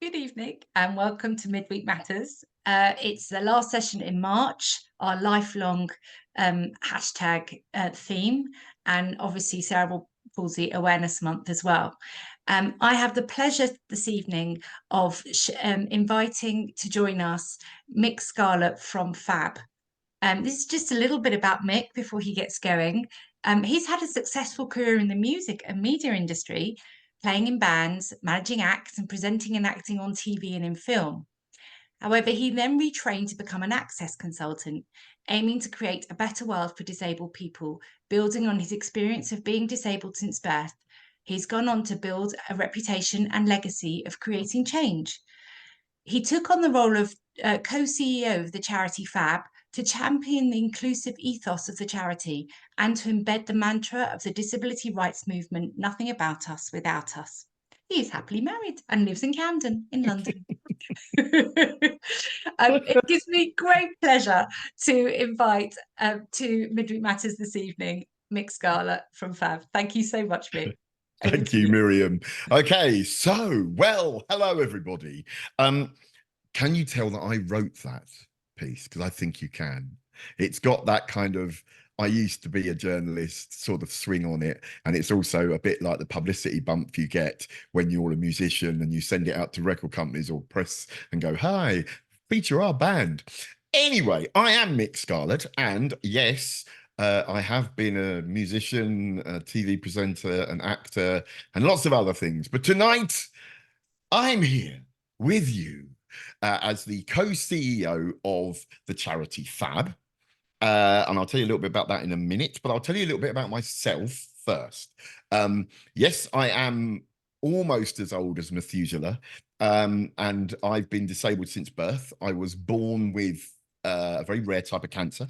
Good evening and welcome to Midweek Matters. It's the last session in March, our lifelong hashtag theme, and obviously Cerebral Palsy Awareness Month as well. I have the pleasure this evening of inviting to join us Mik Scarlett from Fab. This is just a little bit about Mik before he gets going. He's had a successful career in the music and media industry, playing in bands, managing acts, and presenting and acting on TV and in film. However, he then retrained to become an access consultant, aiming to create a better world for disabled people, building on his experience of being disabled since birth. He's gone on to build a reputation and legacy of creating change. He took on the role of co-CEO of the charity Fab to champion the inclusive ethos of the charity and to embed the mantra of the disability rights movement, nothing about us without us. He is happily married and lives in Camden in London. It gives me great pleasure to invite to Midweek Matters this evening, Mik Scarlett from Fab. Thank you so much, Mik. Thank you, Miriam. Okay, so, hello, everybody. Can you tell that I wrote that piece? Because I think you can. It's got that kind of, I used to be a journalist sort of swing on it. And it's also a bit like the publicity bump you get when you're a musician and you send it out to record companies or press and go, hi, feature our band. Anyway, I am Mik Scarlett, and yes, I have been a musician, a TV presenter, an actor, and lots of other things. But tonight, I'm here with you as the co-CEO of the charity Fab. And I'll tell you a little bit about that in a minute, but I'll tell you a little bit about myself first. Yes, I am almost as old as Methuselah, and I've been disabled since birth. I was born with a very rare type of cancer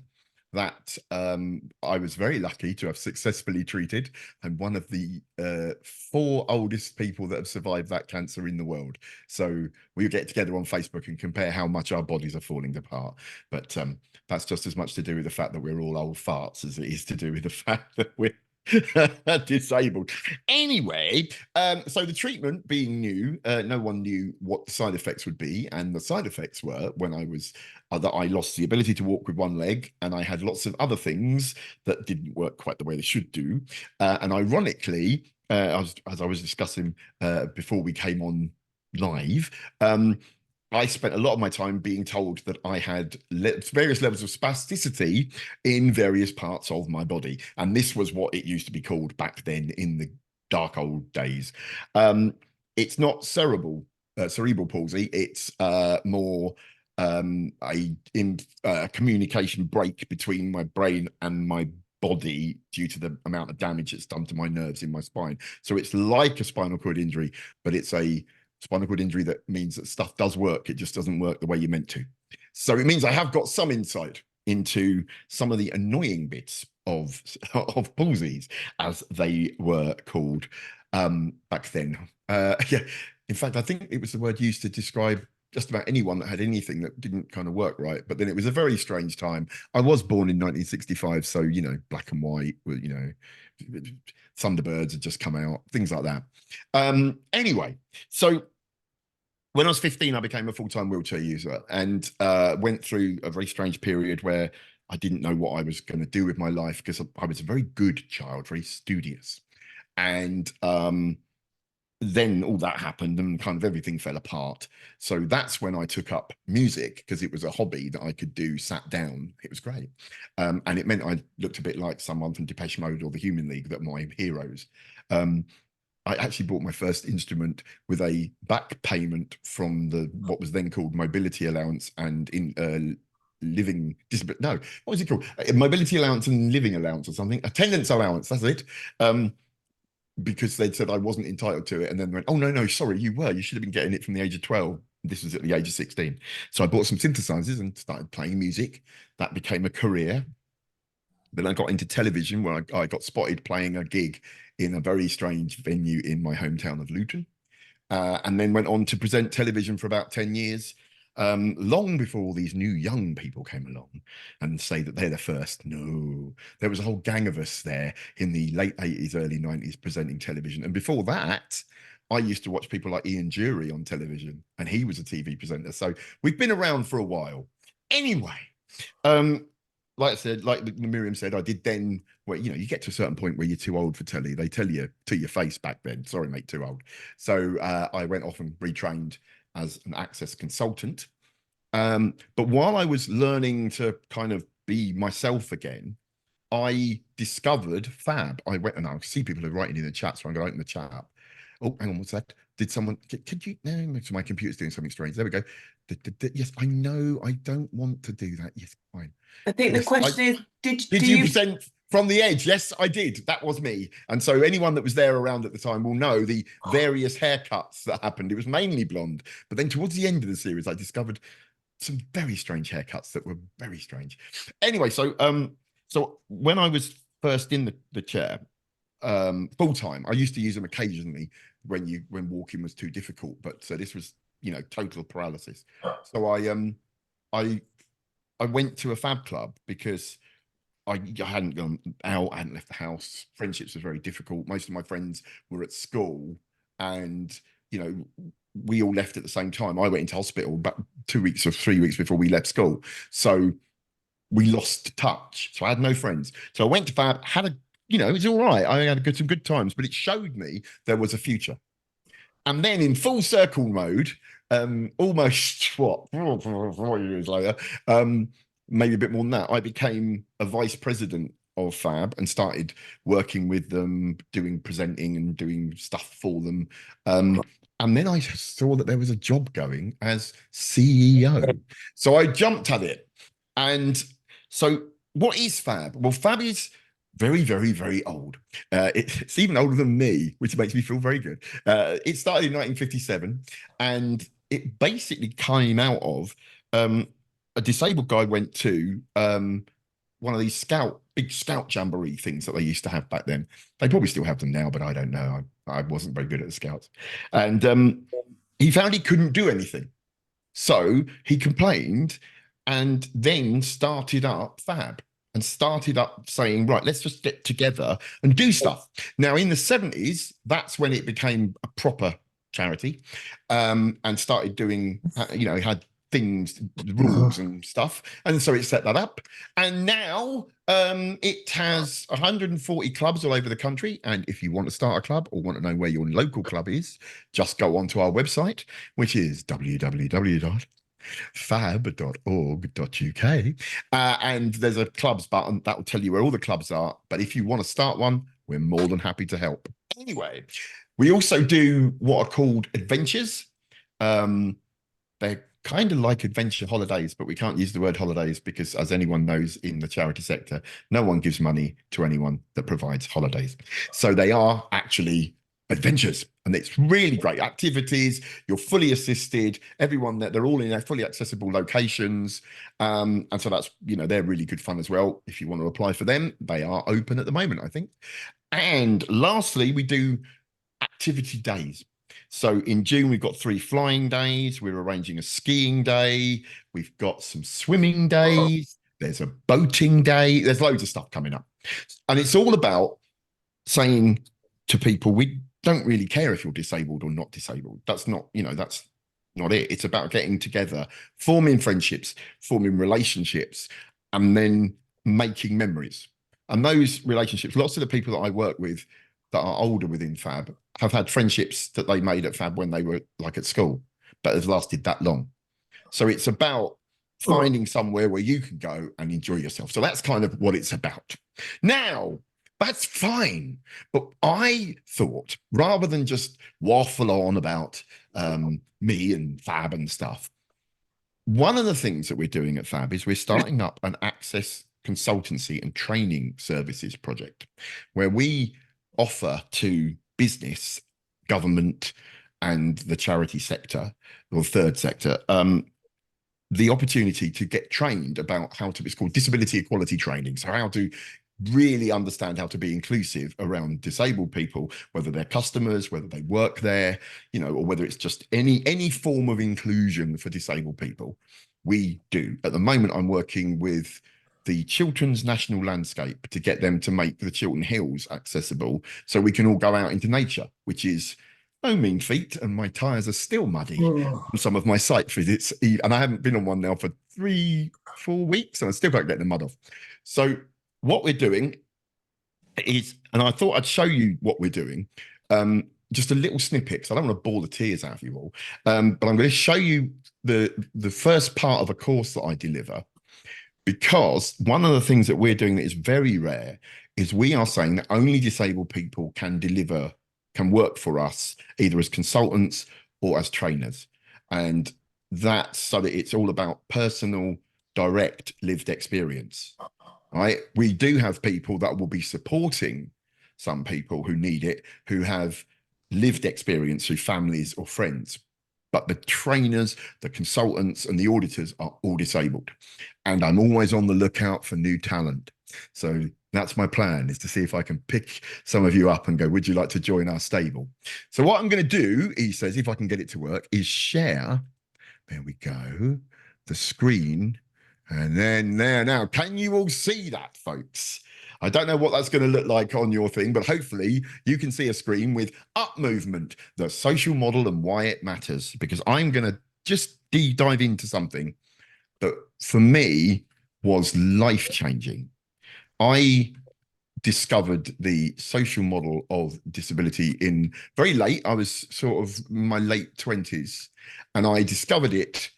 that I was very lucky to have successfully treated. I'm one of the 4 oldest people that have survived that cancer in the world. So we'll get together on Facebook and compare how much our bodies are falling apart. But that's just as much to do with the fact that we're all old farts as it is to do with the fact that we're disabled. Anyway, so the treatment being new, no one knew what the side effects would be, and the side effects were when I was that I lost the ability to walk with one leg, and I had lots of other things that didn't work quite the way they should do. And ironically, as I was discussing before we came on live, I spent a lot of my time being told that I had various levels of spasticity in various parts of my body. And this was what it used to be called back then in the dark old days. It's not cerebral palsy. It's more a communication break between my brain and my body due to the amount of damage it's done to my nerves in my spine. So it's like a spinal cord injury, but it's a spinal cord injury that means that stuff does work. It just doesn't work the way you're meant to. So it means I have got some insight into some of the annoying bits of palsies, as they were called back then. Yeah, in fact, I think it was the word used to describe just about anyone that had anything that didn't kind of work right. But then it was a very strange time. I was born in 1965, so, you know, black and white, you know, Thunderbirds had just come out, things like that. Anyway, so when I was 15, I became a full-time wheelchair user and went through a very strange period where I didn't know what I was going to do with my life because I was a very good child, very studious. And then all that happened and kind of everything fell apart. So that's when I took up music because it was a hobby that I could do sat down. It was great. And it meant I looked a bit like someone from Depeche Mode or the Human League, that my heroes. I actually bought my first instrument with a back payment from what was then called mobility allowance and living disability. No, what was it called? Mobility allowance and living allowance or something. Attendance allowance. That's it. Because they'd said I wasn't entitled to it, and then went, oh, no, sorry, you were. You should have been getting it from the age of 12. This was at the age of 16. So I bought some synthesizers and started playing music. That became a career. Then I got into television, where I got spotted playing a gig in a very strange venue in my hometown of Luton. And then went on to present television for about 10 years, long before all these new young people came along and say that they're the first. No, there was a whole gang of us there in the late 80s, early 90s presenting television. And before that, I used to watch people like Ian Jury on television, and he was a TV presenter. So we've been around for a while. Anyway, um, like I said, like Miriam said, I did then. Well, you know, you get to a certain point where you're too old for telly. They tell you to your face back then. Sorry, mate, too old. So I went off and retrained as an access consultant. But while I was learning to kind of be myself again, I discovered Fab. I went and I see people are writing in the chat, so I'm going to open the chat up. Oh, hang on, what's that? Did someone? Could you? No, so my computer's doing something strange. There we go. Yes, I know. I don't want to do that. Yes, fine. I think the Yes, question is, did you present from the edge? Yes, I did. That was me. And so anyone that was there around at the time will know the various haircuts that happened. It was mainly blonde, but then towards the end of the series, I discovered some very strange haircuts that were very strange. Anyway, so when I was first in the chair, full time, I used to use them occasionally when walking was too difficult, but this was, you know, total paralysis. So I went to a Fab club because I hadn't gone out, I hadn't left the house. Friendships were very difficult. Most of my friends were at school, and you know, we all left at the same time. I went into hospital about 2 weeks or 3 weeks before we left school, so we lost touch. So I had no friends. So I went to Fab, had a, you know, it was all right. I had some good times, but it showed me there was a future. And then in full circle mode, almost what 4 years later, maybe a bit more than that, I became a vice president of Fab and started working with them, doing presenting and doing stuff for them. And then I saw that there was a job going as CEO. So I jumped at it. And so what is Fab? Well, Fab is very, very, very old. It's even older than me, which makes me feel very good. It started in 1957, and it basically came out of a disabled guy went to one of these big scout jamboree things that they used to have back then. They probably still have them now, but I don't know. I wasn't very good at the scouts. And he found he couldn't do anything. So he complained and then started up Fab and started up saying, right, let's just get together and do stuff. Now, in the 70s, that's when it became a proper charity, and started doing, you know, had things, rules and stuff. And so it set that up. And now it has 140 clubs all over the country. And if you want to start a club or want to know where your local club is, just go onto our website, which is www.fab.org.uk, and there's a clubs button that will tell you where all the clubs are. But if you want to start one, we're more than happy to help. Anyway, we also do what are called adventures. They're kind of like adventure holidays, but we can't use the word holidays because, as anyone knows in the charity sector, no one gives money to anyone that provides holidays. So they are actually adventures, and it's really great activities. You're fully assisted. Everyone that they're all in their fully accessible locations, and so that's, you know, they're really good fun as well. If you want to apply for them, they are open at the moment, I think. And lastly, we do activity days. So in June, we've got 3 flying days. We're arranging a skiing day. We've got some swimming days. There's a boating day. There's loads of stuff coming up. And it's all about saying to people, we don't really care if you're disabled or not disabled. That's not, you know, that's not it. It's about getting together, forming friendships, forming relationships, and then making memories. And those relationships, lots of the people that I work with that are older within Fab have had friendships that they made at Fab when they were like at school, but has lasted that long. So it's about finding somewhere where you can go and enjoy yourself. So that's kind of what it's about. Now, that's fine. But I thought, rather than just waffle on about me and Fab and stuff, one of the things that we're doing at Fab is we're starting up an access consultancy and training services project where we offer to business, government, and the charity sector or third sector the opportunity to get trained about how to, it's called disability equality training. So how to really understand how to be inclusive around disabled people, whether they're customers, whether they work there, you know, or whether it's just any form of inclusion for disabled people. We do. At the moment, I'm working with the Chilterns National Landscape to get them to make the Chiltern Hills accessible so we can all go out into nature, which is no mean feat, and my tyres are still muddy Oh. on some of my site visits. And I haven't been on one now for 3, 4 weeks, and I still can't get the mud off. So what we're doing is, and I thought I'd show you what we're doing. Just a little snippet, because I don't want to bore the tears out of you all. But I'm going to show you the first part of a course that I deliver, because one of the things that we're doing that is very rare is we are saying that only disabled people can work for us, either as consultants or as trainers. And that's so that it's all about personal, direct, lived experience. Right? We do have people that will be supporting some people who need it, who have lived experience through families or friends. But the trainers, the consultants, and the auditors are all disabled. And I'm always on the lookout for new talent. So that's my plan, is to see if I can pick some of you up and go, would you like to join our stable? So what I'm going to do, he says, if I can get it to work, is share, there we go, the screen. And then there now, can you all see that, folks? I don't know what that's going to look like on your thing, but hopefully you can see a screen with up movement, the social model and why it matters, because I'm going to just dive into something that for me was life-changing. I discovered the social model of disability in very late. I was sort of my late 20s, and I discovered it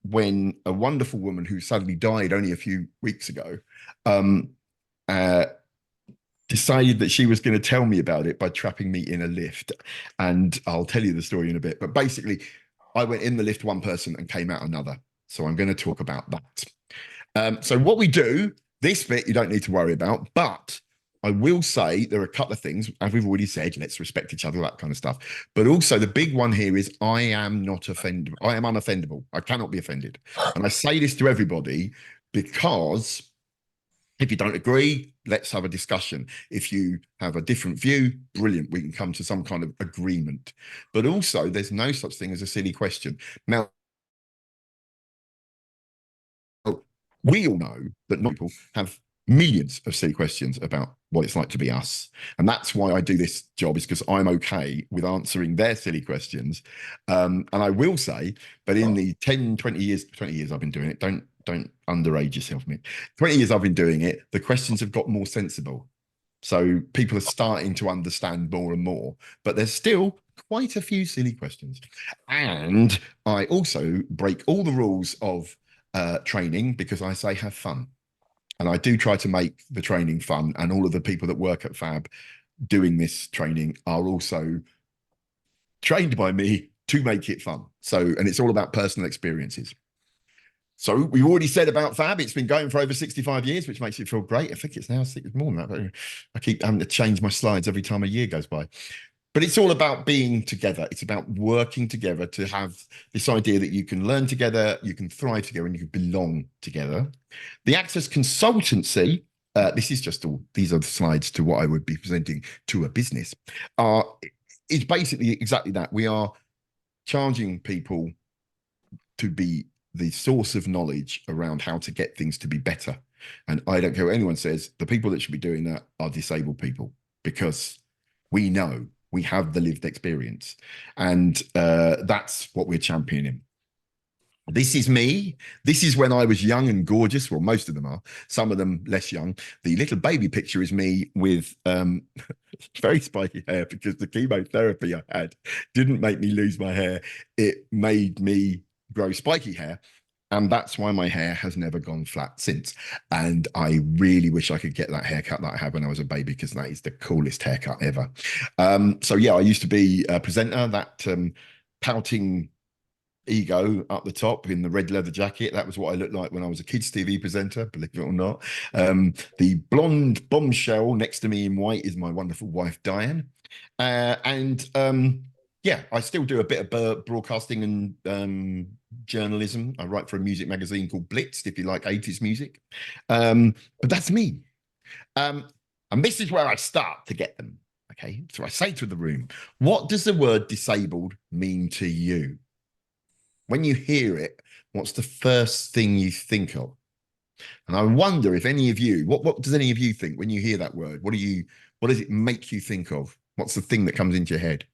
when a wonderful woman who sadly died only a few weeks ago uh, decided that she was going to tell me about it by trapping me in a lift. And I'll tell you the story in a bit. But basically, I went in the lift one person and came out another. So I'm going to talk about that. So what we do, this bit you don't need to worry about, but I will say there are a couple of things, as we've already said, let's respect each other, that kind of stuff. But also the big one here is I am not offendable. I am unoffendable. I cannot be offended. And I say this to everybody because if you don't agree, let's have a discussion. If you have a different view, brilliant. We can come to some kind of agreement. But also, there's no such thing as a silly question. Now, we all know that not people have millions of silly questions about what it's like to be us. And that's why I do this job, is because I'm okay with answering their silly questions. And I will say, but in the 10, 20 years I've been doing it, don't underage yourself, Mick. 20 years I've been doing it, the questions have got more sensible. So people are starting to understand more and more, but there's still quite a few silly questions. And I also break all the rules of training, because I say have fun. And I do try to make the training fun. And all of the people that work at Fab doing this training are also trained by me to make it fun. So, and it's all about personal experiences. So we already said about Fab, it's been going for over 65 years, which makes it feel great. I think it's now more than that, but I keep having to change my slides every time a year goes by. But it's all about being together. It's about working together to have this idea that you can learn together, you can thrive together, and you can belong together. The Access Consultancy, this is just all, these are the slides to what I would be presenting to a business. It's basically exactly that. We are charging people to be the source of knowledge around how to get things to be better. And I don't care what anyone says, the people that should be doing that are disabled people, because we know, we have the lived experience. And that's what we're championing. This is me. This is when I was young and gorgeous. Well, most of them are, some of them less young. The little baby picture is me with very spiky hair, because the chemotherapy I had didn't make me lose my hair. It made me grow spiky hair. And that's why my hair has never gone flat since. And I really wish I could get that haircut that I had when I was a baby, because that is the coolest haircut ever. So yeah, I used to be a presenter, that pouting ego up the top in the red leather jacket. That was what I looked like when I was a kids TV presenter, believe it or not. The blonde bombshell next to me in white is my wonderful wife, Diane. Yeah, I still do a bit of broadcasting and journalism. I write for a music magazine called Blitz, if you like 80s music. But that's me. And this is where I start to get them. Okay, so I say to the room, what does the word disabled mean to you? When you hear it, what's the first thing you think of? And I wonder if any of you, what does any of you think when you hear that word? What does it make you think of? What's the thing that comes into your head?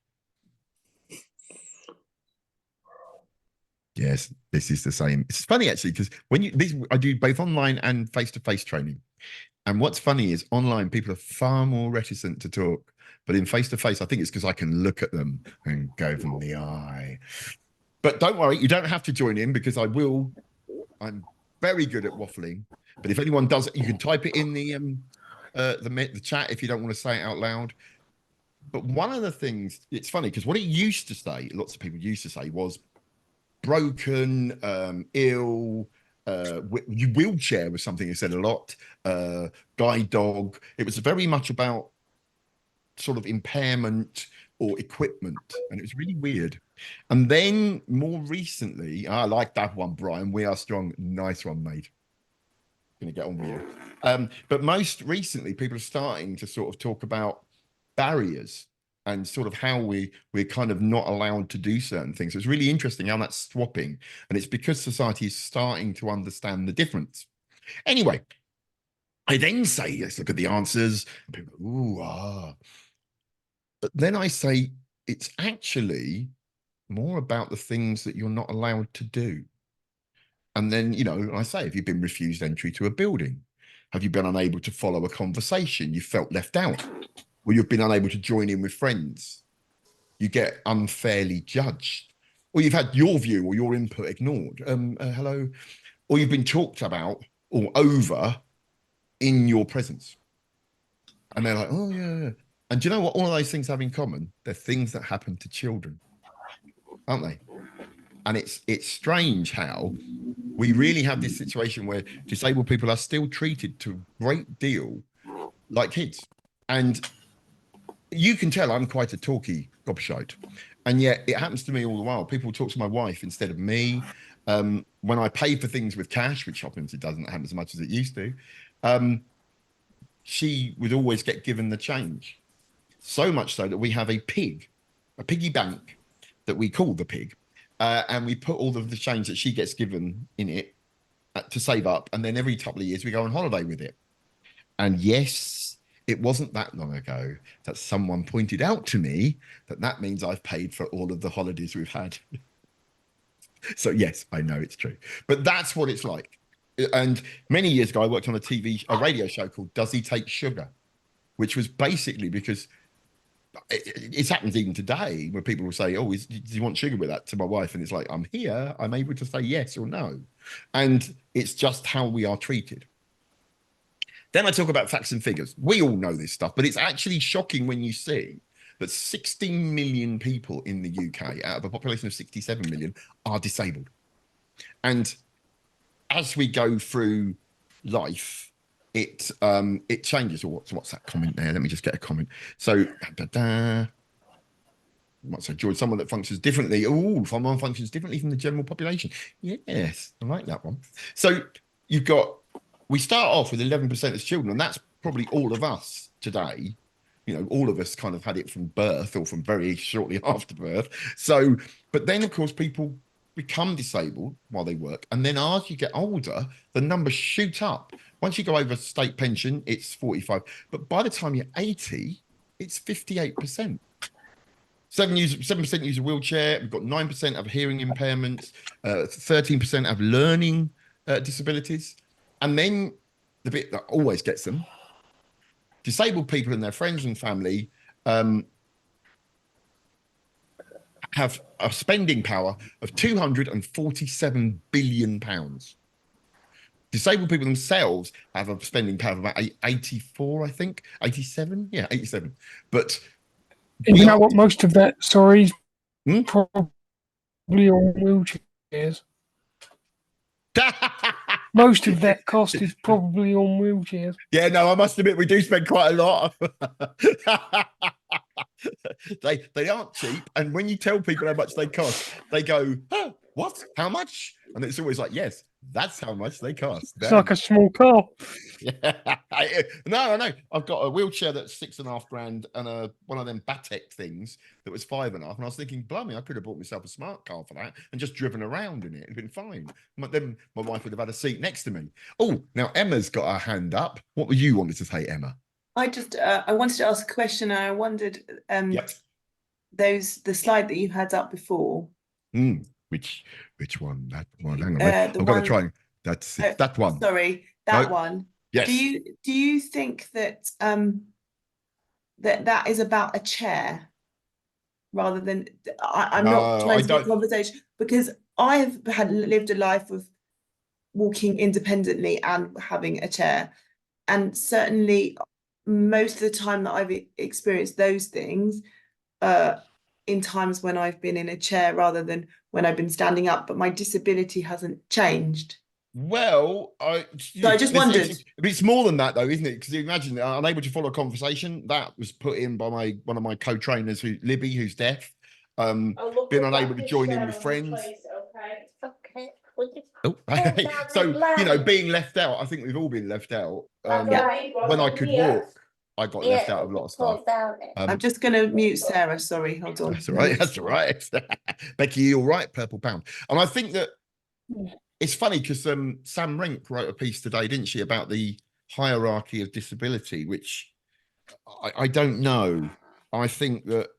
Yes, this is the same. It's funny actually, because I do both online and face-to-face training. And what's funny is online people are far more reticent to talk. But in face-to-face, I think it's because I can look at them and go from the eye. But don't worry, you don't have to join in because I will. I'm very good at waffling. But if anyone does, you can type it in the chat if you don't want to say it out loud. But one of the things, it's funny because what it used to say, lots of people used to say, was broken, ill, wheelchair was something they said a lot, guide dog. It was very much about sort of impairment or equipment, and it was really weird. And then more recently, I like that one, Brian. We are strong. Nice one, mate. Going to get on with you. But most recently, people are starting to sort of talk about barriers and sort of how we're kind of not allowed to do certain things. So it's really interesting how that's swapping, and it's because society is starting to understand the difference. Anyway, I then say, let's look at the answers. And people go, ooh, ah. But then I say, it's actually more about the things that you're not allowed to do. And then, you know, I say, have you been refused entry to a building? Have you been unable to follow a conversation? You felt left out? Or you've been unable to join in with friends? You get unfairly judged? Or you've had your view or your input ignored? Hello? Or you've been talked about or over in your presence? And they're like, oh, yeah. And do you know what all of those things have in common? They're things that happen to children, aren't they? And it's strange how we really have this situation where disabled people are still treated to a great deal like kids. And you can tell I'm quite a talky gobshite. And yet it happens to me all the while. People talk to my wife instead of me. When I pay for things with cash, which obviously doesn't happen as much as it used to, she would always get given the change. So much so that we have a piggy bank that we call the pig. And we put all of the change that she gets given in it to save up. And then every couple of years we go on holiday with it. And yes, it wasn't that long ago that someone pointed out to me that that means I've paid for all of the holidays we've had. So yes, I know it's true. But that's what it's like. And many years ago, I worked on a radio show called Does He Take Sugar? Which was basically because it happens even today where people will say, oh, do you want sugar with that, to my wife? And it's like, I'm here, I'm able to say yes or no. And it's just how we are treated. Then I talk about facts and figures. We all know this stuff, but it's actually shocking when you see that 16 million people in the UK out of a population of 67 million are disabled. And as we go through life, it changes. Or what's that comment there? Let me just get a comment. So, what's that, George? Someone that functions differently. Oh, someone functions differently from the general population. Yes, I like that one. So we start off with 11% as children, and that's probably all of us today. You know, all of us kind of had it from birth or from very shortly after birth. So, but then of course people become disabled while they work, and then as you get older, the numbers shoot up. Once you go over state pension, it's 45, but by the time you're 80, it's 58%. 7% use a wheelchair. We've got 9% have hearing impairments, 13% have learning disabilities. And then the bit that always gets them, disabled people and their friends and family have a spending power of £247 billion. Disabled people themselves have a spending power of about 84, I think, 87. Yeah, 87. But you know what? Most of that, sorry, Hmm? probably on wheelchairs. Most of that cost is probably on wheelchairs. Yeah, no, I must admit we do spend quite a lot. They aren't cheap, and when you tell people how much they cost, they go, oh, what? How much? And it's always like, yes, that's how much they cost. It's like a small car. Yeah. No, I've got a wheelchair that's £6,500 and one of them Batek things that was 5.5. And I was thinking, blimey, I could have bought myself a smart car for that and just driven around in it. It'd been fine. But then my wife would have had a seat next to me. Oh, now Emma's got her hand up. What were you wanted to say, Emma? I wanted to ask a question. And I wondered, Yep. the slide that you had up before. Which one? That one. Hang on. The I'm going to one. try. That's it. That one. Sorry, that No? one. Yes. Do you think that that is about a chair rather than I'm not No, trying I to be don't. conversation, because I have lived a life of walking independently and having a chair, and certainly most of the time that I've experienced those things in times when I've been in a chair rather than when I've been standing up, but my disability hasn't changed. Well, So I just wondered. it's more than that, though, isn't it? Because you imagine unable to follow a conversation that was put in by one of my co-trainers, Libby, who's deaf. Being unable to join in with friends. Okay. Oh, so being left out. I think we've all been left out. When I could walk, I got left out of a lot of stuff. I'm just going to mute Sarah. Sorry, hold on. That's all right. That's all right. Becky, you all right? Purple Pound. And I think that it's funny because Sam Rink wrote a piece today, didn't she, about the hierarchy of disability, which I don't know. I think that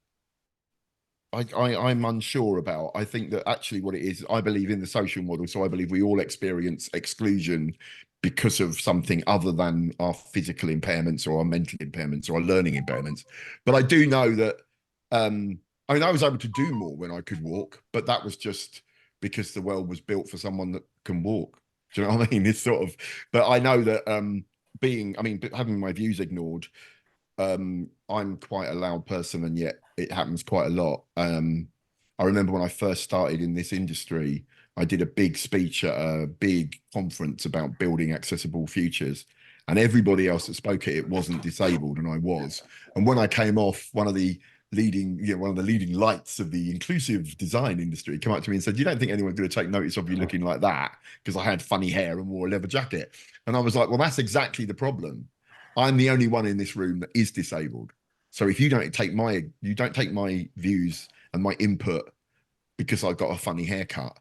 I'm unsure about. I think that actually what it is, I believe in the social model. So I believe we all experience exclusion because of something other than our physical impairments or our mental impairments or our learning impairments. But I do know that, I mean, I was able to do more when I could walk, but that was just because the world was built for someone that can walk. Do you know what I mean? It's sort of, but I know that having my views ignored, I'm quite a loud person, and yet it happens quite a lot. I remember when I first started in this industry, I did a big speech at a big conference about building accessible futures, and everybody else that spoke at it wasn't disabled, and I was. And when I came off, one of the leading lights of the inclusive design industry came up to me and said, "You don't think anyone's going to take notice of you looking like that?" Because I had funny hair and wore a leather jacket. And I was like, well, that's exactly the problem. I'm the only one in this room that is disabled. So if you don't take my views and my input because I've got a funny haircut,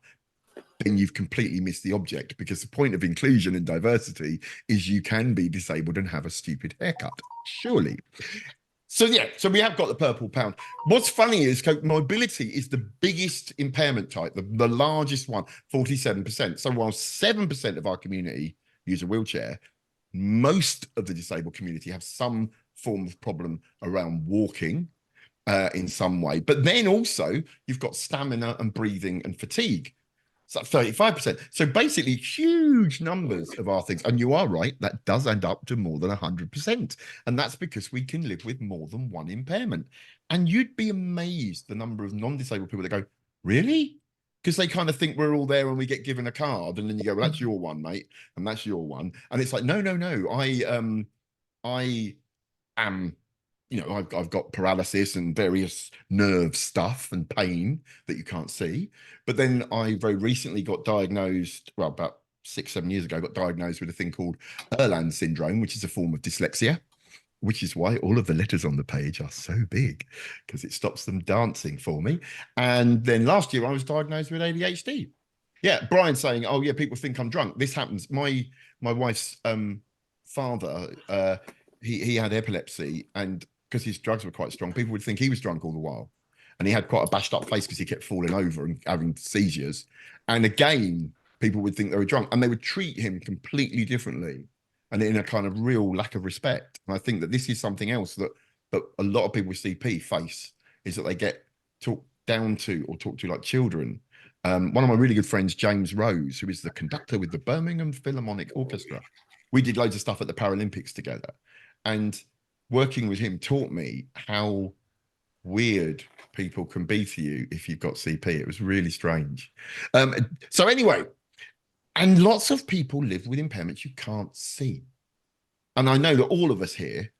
then you've completely missed the object, because the point of inclusion and diversity is you can be disabled and have a stupid haircut, surely. So yeah, so we have got the purple pound. What's funny is mobility is the biggest impairment type, the largest one, 47%. So while 7% of our community use a wheelchair, most of the disabled community have some form of problem around walking in some way. But then also you've got stamina and breathing and fatigue. So 35%. So basically huge numbers of our things. And you are right, that does end up to more than 100%. And that's because we can live with more than one impairment. And you'd be amazed the number of non-disabled people that go, really? Because they kind of think we're all there and we get given a card, and then you go, well, that's your one, mate, and that's your one. And it's like, no. I am, I've got paralysis and various nerve stuff and pain that you can't see. But then I very recently got diagnosed, well, about 6-7 years ago, got diagnosed with a thing called Erland syndrome, which is a form of dyslexia, which is why all of the letters on the page are so big, because it stops them dancing for me. And then last year I was diagnosed with ADHD. Yeah, Brian's saying, oh yeah, people think I'm drunk. This happens. My wife's father, he had epilepsy, and because his drugs were quite strong, people would think he was drunk all the while. And he had quite a bashed up face because he kept falling over and having seizures. And again, people would think they were drunk, and they would treat him completely differently and in a kind of real lack of respect. And I think that this is something else that a lot of people with CP face, is that they get talked down to or talked to like children. One of my really good friends, James Rose, who is the conductor with the Birmingham Philharmonic Orchestra, we did loads of stuff at the Paralympics together. And working with him taught me how weird people can be to you if you've got CP. It was really strange. So anyway, and lots of people live with impairments you can't see. And I know that all of us here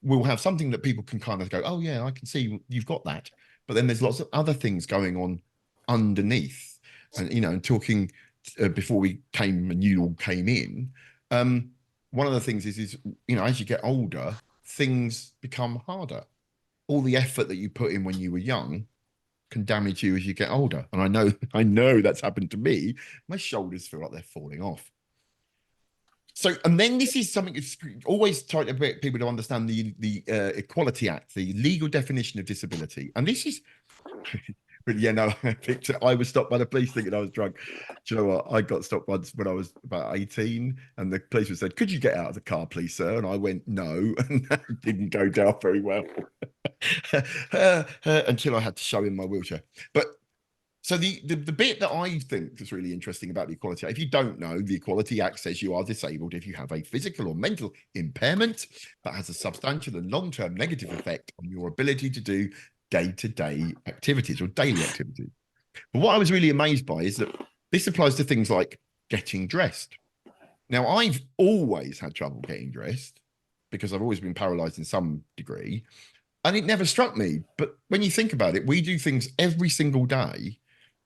will have something that people can kind of go, oh yeah, I can see you've got that. But then there's lots of other things going on underneath. And, and talking before we came and you all came in, one of the things is, as you get older, things become harder. All the effort that you put in when you were young can damage you as you get older. And I know that's happened to me. My shoulders feel like they're falling off. So, and then this is something that's always trying to get people to understand the Equality Act, the legal definition of disability. And this is But yeah, no, I was stopped by the police thinking I was drunk. Do you know what? I got stopped once when I was about 18, and the policeman said, "Could you get out of the car, please, sir?" And I went, "No," and that didn't go down very well until I had to show him my wheelchair. But so the bit that I think is really interesting about the Equality Act, if you don't know, the Equality Act says you are disabled if you have a physical or mental impairment that has a substantial and long-term negative effect on your ability to do day-to-day activities or daily activities. But what I was really amazed by is that this applies to things like getting dressed. Now, I've always had trouble getting dressed because I've always been paralyzed in some degree, and it never struck me. But when you think about it, we do things every single day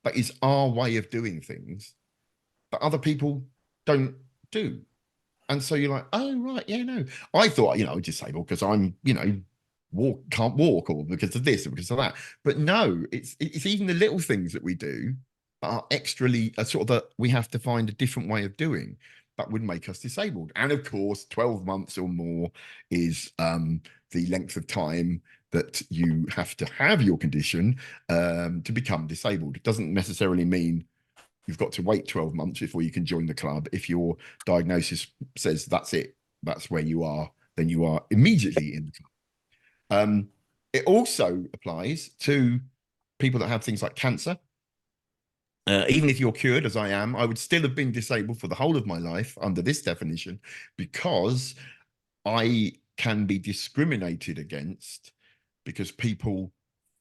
that is our way of doing things that other people don't do. And so you're like, oh, right, yeah, no. I thought, you know, disabled because I'm, you know, can't walk, or because of this or because of that. But no, it's even the little things that we do that are extrally sort of that we have to find a different way of doing that would make us disabled. And of course, 12 months or more is the length of time that you have to have your condition to become disabled. It doesn't necessarily mean you've got to wait 12 months before you can join the club. If your diagnosis says that's it, that's where you are, then you are immediately in the club. It also applies to people that have things like cancer. Even if you're cured, as I am, I would still have been disabled for the whole of my life under this definition, because I can be discriminated against because people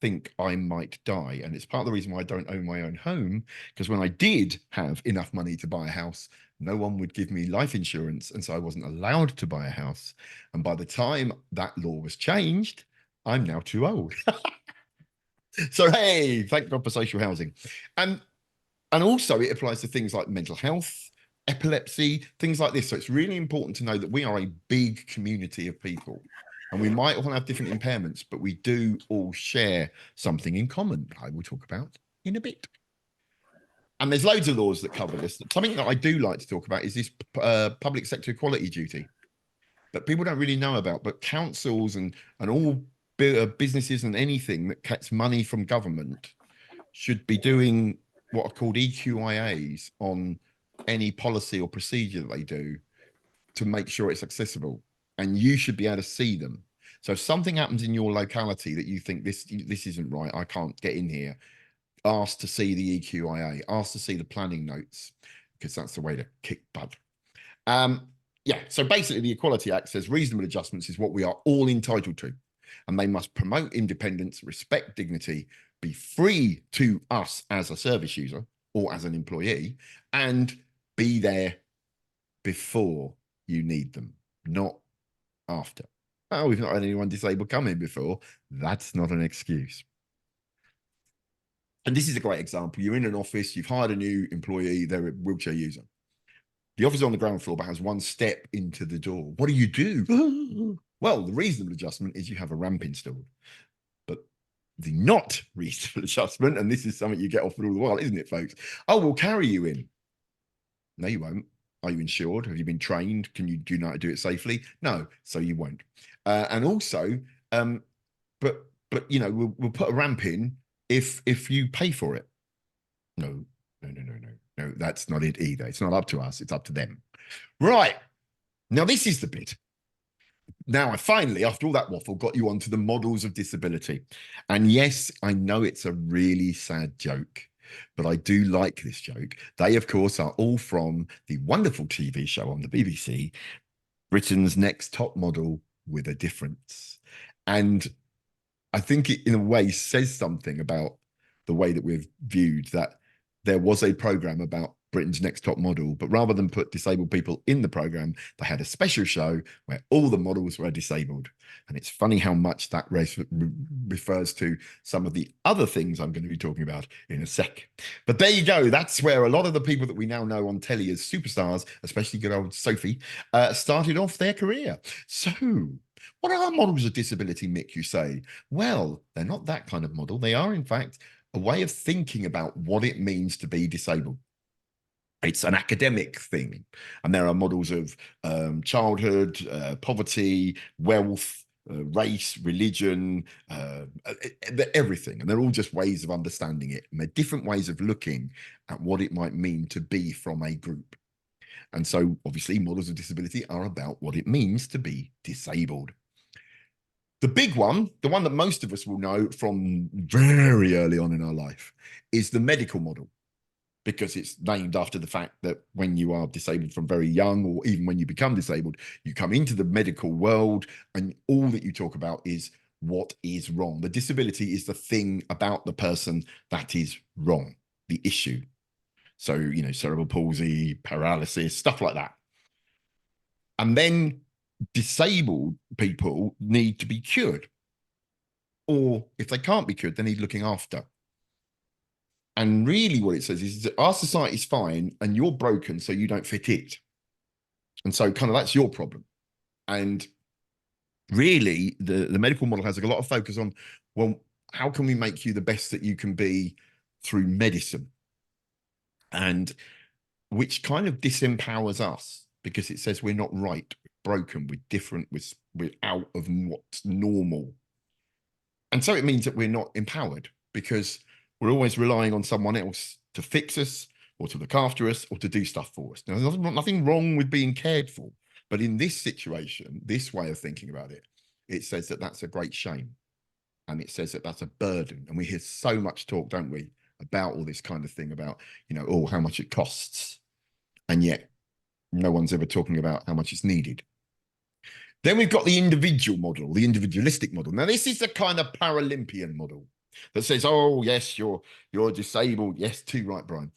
think I might die. And it's part of the reason why I don't own my own home, because when I did have enough money to buy a house, no one would give me life insurance. And so I wasn't allowed to buy a house. And by the time that law was changed, I'm now too old. So, hey, thank God for social housing. And also it applies to things like mental health, epilepsy, things like this. So it's really important to know that we are a big community of people. And we might all have different impairments, but we do all share something in common that I will talk about in a bit. And there's loads of laws that cover this. Something that I do like to talk about is this public sector equality duty that people don't really know about, but councils and all businesses and anything that gets money from government should be doing what are called EQIAs on any policy or procedure that they do to make sure it's accessible. And you should be able to see them. So if something happens in your locality that you think this isn't right, I can't get in here, ask to see the EQIA, ask to see the planning notes, because that's the way to kick butt. Yeah, so basically the Equality Act says reasonable adjustments is what we are all entitled to, and they must promote independence, respect dignity, be free to us as a service user or as an employee, and be there before you need them, not after. Oh, we've not had anyone disabled come in before. That's not an excuse. And this is a great example. You're in an office, you've hired a new employee, they're a wheelchair user. The office is on the ground floor, but has one step into the door. What do you do? Well, the reasonable adjustment is you have a ramp installed. But the not reasonable adjustment, and this is something you get offered all the while, isn't it, folks? Oh, we'll carry you in. No, you won't. Are you insured? Have you been trained? Do you know how to do it safely? No, so you won't. And also, but you know, we'll put a ramp in if you pay for it. No, that's not it either. It's not up to us. It's up to them. Right. Now, this is the bit. Now, I finally, after all that waffle, got you onto the models of disability. And yes, I know it's a really sad joke, but I do like this joke. They, of course, are all from the wonderful TV show on the BBC, Britain's Next Top Model with a Difference. And I think it, in a way, says something about the way that we've viewed that there was a program about Britain's Next Top Model, but rather than put disabled people in the program, they had a special show where all the models were disabled. And it's funny how much that refers to some of the other things I'm going to be talking about in a sec. But there you go. That's where a lot of the people that we now know on telly as superstars, especially good old Sophie, started off their career. So what are models of disability, Mick, you say? Well, they're not that kind of model. They are, in fact, a way of thinking about what it means to be disabled. It's an academic thing. And there are models of childhood, poverty, wealth, race, religion, everything. And they're all just ways of understanding it. And they're different ways of looking at what it might mean to be from a group. And so obviously models of disability are about what it means to be disabled. The big one, the one that most of us will know from very early on in our life, is the medical model, because it's named after the fact that when you are disabled from very young, or even when you become disabled, you come into the medical world and all that you talk about is what is wrong. The disability is the thing about the person that is wrong, the issue. So, you know, cerebral palsy, paralysis, stuff like that. And then disabled people need to be cured. Or if they can't be cured, they need looking after. And really what it says is that our society's fine and you're broken, so you don't fit it. And so kind of that's your problem. And really the medical model has a lot of focus on, well, how can we make you the best that you can be through medicine? And which kind of disempowers us, because it says we're not right, we're broken, we're different, we're out of what's normal. And so it means that we're not empowered, because we're always relying on someone else to fix us or to look after us or to do stuff for us. Now, there's nothing wrong with being cared for, but in this situation, this way of thinking about it, it says that that's a great shame. And it says that that's a burden. And we hear so much talk, don't we, about all this kind of thing about, you know, oh, how much it costs. And yet no one's ever talking about how much it's needed. Then we've got the individual model, the individualistic model. Now, this is the kind of Paralympian model that says, oh, yes, you're disabled. Yes, too right, Brian.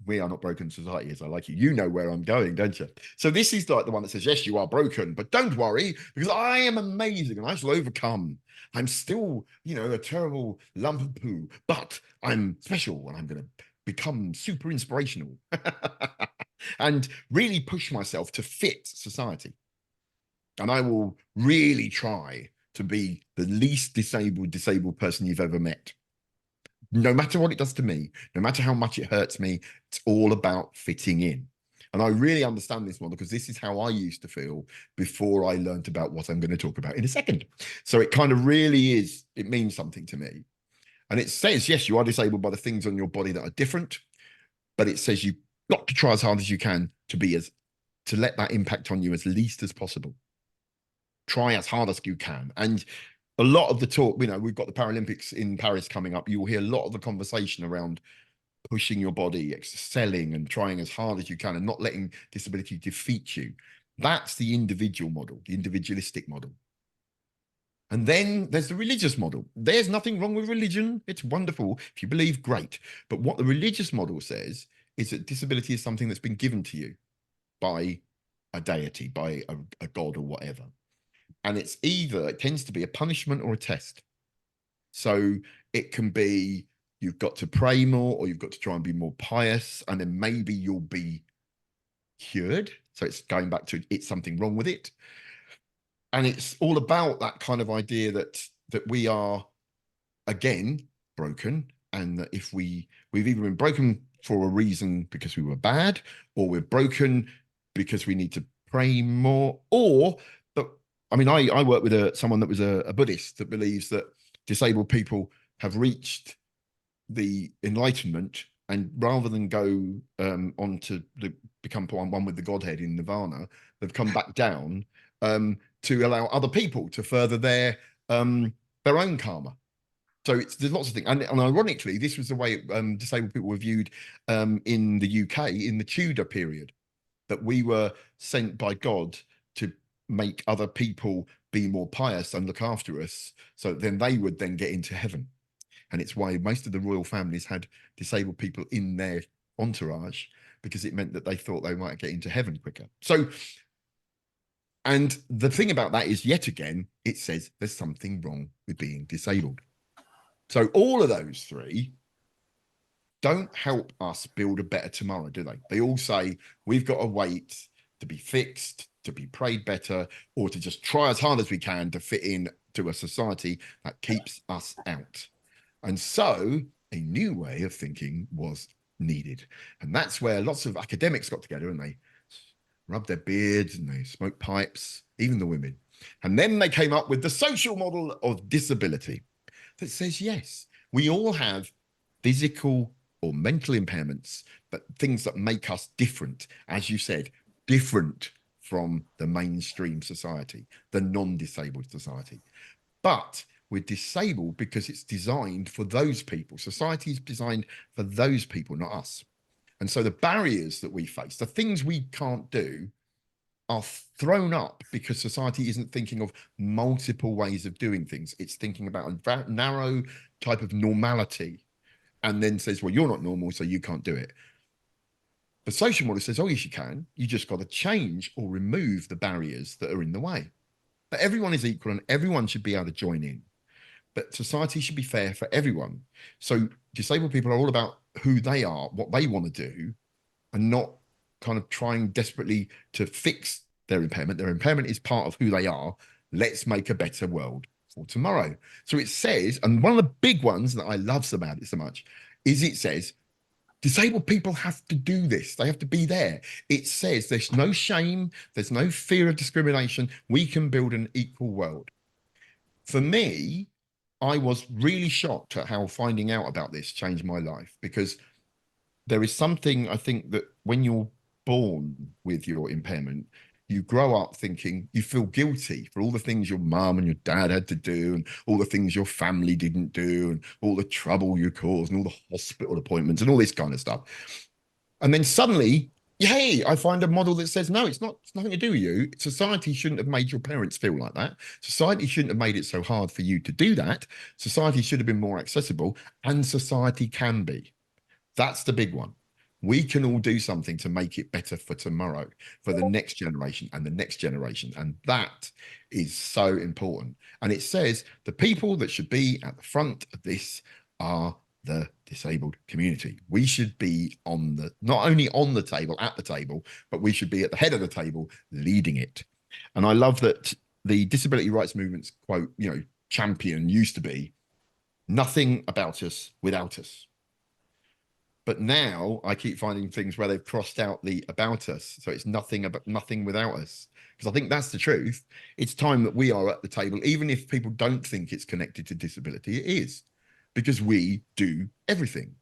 We are not broken societies. I like you. You know where I'm going, don't you? So this is like the one that says, yes, you are broken, but don't worry, because I am amazing and I shall overcome. I'm still, you know, a terrible lump of poo, but I'm special and I'm going to become super inspirational and really push myself to fit society. And I will really try to be the least disabled person you've ever met. No matter what it does to me, no matter how much it hurts me, it's all about fitting in. And I really understand this model because this is how I used to feel before I learned about what I'm going to talk about in a second. So it kind of really is, it means something to me. And it says, yes, you are disabled by the things on your body that are different, but it says you've got to try as hard as you can to let that impact on you as least as possible. Try as hard as you can. And a lot of the talk, you know, we've got the Paralympics in Paris coming up. You'll hear a lot of the conversation around pushing your body, excelling and trying as hard as you can and not letting disability defeat you. That's the individual model, the individualistic model. And then there's the religious model. There's nothing wrong with religion. It's wonderful. If you believe, great. But what the religious model says is that disability is something that's been given to you by a deity, by a god or whatever. And it's either, it tends to be a punishment or a test. So it can be, you've got to pray more, or you've got to try and be more pious, and then maybe you'll be cured. So it's going back to, it's something wrong with it. And it's all about that kind of idea that we are, again, broken, and that if we've either been broken for a reason because we were bad, or we're broken because we need to pray more, or, but I mean, I work with someone that was a Buddhist that believes that disabled people have reached the enlightenment, and rather than go on to become one with the Godhead in Nirvana, they've come back down to allow other people to further their own karma. So there's lots of things, and ironically, this was the way disabled people were viewed in the UK in the Tudor period, that we were sent by God to make other people be more pious and look after us, so then they would then get into heaven. And it's why most of the royal families had disabled people in their entourage, because it meant that they thought they might get into heaven quicker. So, and the thing about that is, yet again, it says there's something wrong with being disabled. So all of those three don't help us build a better tomorrow, do they? They all say we've got to wait to be fixed, to be prayed better, or to just try as hard as we can to fit in to a society that keeps us out. And so a new way of thinking was needed. And that's where lots of academics got together and they rubbed their beards and they smoked pipes, even the women. And then they came up with the social model of disability that says, yes, we all have physical or mental impairments, but things that make us different, as you said, different from the mainstream society, the non-disabled society. But we're disabled because it's designed for those people. Society is designed for those people, not us. And so the barriers that we face, the things we can't do, are thrown up because society isn't thinking of multiple ways of doing things. It's thinking about a narrow type of normality and then says, well, you're not normal, so you can't do it. The social model says, oh, yes, you can. You just got to change or remove the barriers that are in the way. But everyone is equal and everyone should be able to join in. But society should be fair for everyone. So disabled people are all about who they are, what they want to do, and not kind of trying desperately to fix their impairment. Their impairment is part of who they are. Let's make a better world for tomorrow. So it says, and one of the big ones that I love about it so much is it says, disabled people have to do this. They have to be there. It says there's no shame. There's no fear of discrimination. We can build an equal world. For me, I was really shocked at how finding out about this changed my life, because there is something, I think, that when you're born with your impairment, you grow up thinking, you feel guilty for all the things your mum and your dad had to do, and all the things your family didn't do, and all the trouble you caused, and all the hospital appointments and all this kind of stuff. And then suddenly, hey, I find a model that says, no, it's nothing to do with you. Society shouldn't have made your parents feel like that. Society shouldn't have made it so hard for you to do that. Society should have been more accessible, and society can be. That's the big one. We can all do something to make it better for tomorrow, for the next generation and the next generation. And that is so important. And it says the people that should be at the front of this are the disabled community. We should be on the, not only on the table, at the table, but we should be at the head of the table, leading it. And I love that the disability rights movement's quote, champion used to be, nothing about us without us. But now I keep finding things where they've crossed out the about us. So it's nothing without us. Because I think that's the truth. It's time that we are at the table, even if people don't think it's connected to disability, it is. Because we do everything.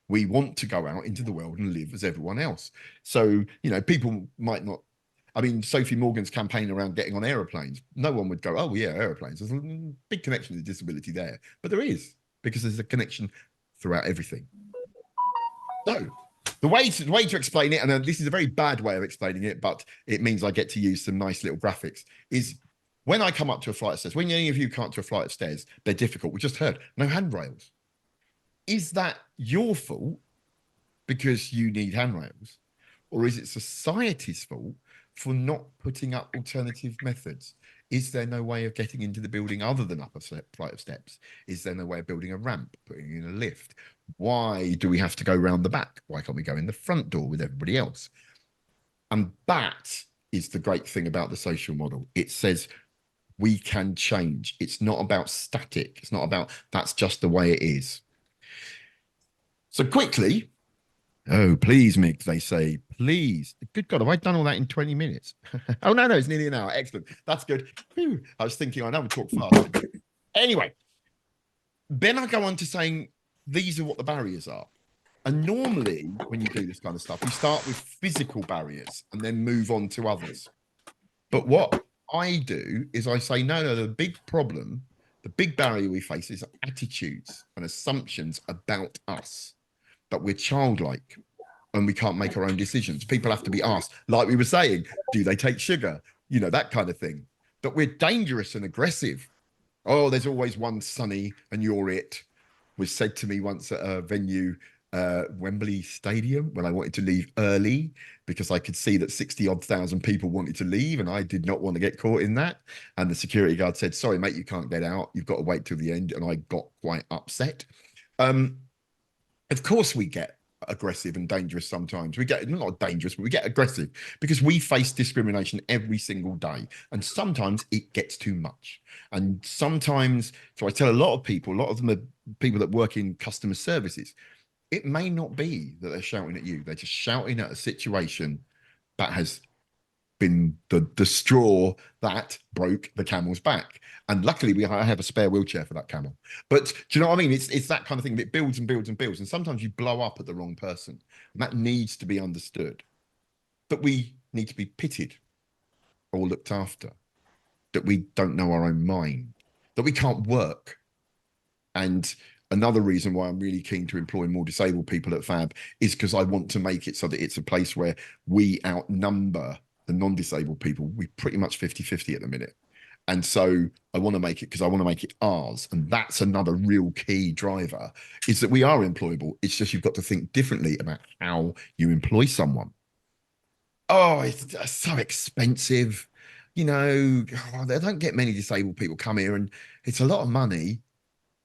We want to go out into the world and live as everyone else. So, people might not, Sophie Morgan's campaign around getting on aeroplanes, no one would go, oh yeah, aeroplanes. There's a big connection to disability there. But there is, because there's a connection throughout everything. So the way to explain it, and this is a very bad way of explaining it, but it means I get to use some nice little graphics, is when I come up to a flight of stairs, when any of you come up to a flight of stairs, they're difficult. We just heard, no handrails. Is that your fault because you need handrails? Or is it society's fault for not putting up alternative methods? Is there no way of getting into the building other than up a flight of steps? Is there no way of building a ramp, putting in a lift? Why do we have to go around the back? Why can't we go in the front door with everybody else? And that is the great thing about the social model. It says we can change. It's not about static. It's not about that's just the way it is. So quickly, oh, please, Mik, they say, please. Good God, have I done all that in 20 minutes? Oh, no, it's nearly an hour. Excellent. That's good. Whew. I was thinking I never talk fast. Anyway, then I go on to saying, these are what the barriers are. And normally when you do this kind of stuff, you start with physical barriers and then move on to others. But what I do is I say, no, the big problem, the big barrier we face is attitudes and assumptions about us, that we're childlike and we can't make our own decisions. People have to be asked, like we were saying, do they take sugar? That kind of thing. That we're dangerous and aggressive. Oh, there's always one Sonny and you're it, was said to me once at a venue, Wembley Stadium, when I wanted to leave early because I could see that 60,000 people wanted to leave and I did not want to get caught in that. And the security guard said, sorry, mate, you can't get out. You've got to wait till the end. And I got quite upset. Of course we get aggressive and dangerous sometimes. We get not dangerous, but we get aggressive because we face discrimination every single day. And sometimes it gets too much. And sometimes, so I tell a lot of them are people that work in customer services. It may not be that they're shouting at you. They're just shouting at a situation that has been the straw that broke the camel's back. And luckily, I have a spare wheelchair for that camel. But do you know what I mean? It's that kind of thing. It builds and builds and builds. And sometimes you blow up at the wrong person. And that needs to be understood. That we need to be pitied or looked after. That we don't know our own mind. That we can't work. And another reason why I'm really keen to employ more disabled people at FAB is because I want to make it so that it's a place where we outnumber the non-disabled people. We're pretty much 50-50 at the minute. And so I want to make it because I want to make it ours. And that's another real key driver, is that we are employable. It's just you've got to think differently about how you employ someone. Oh, it's so expensive. You know, they don't get many disabled people come here, and it's a lot of money.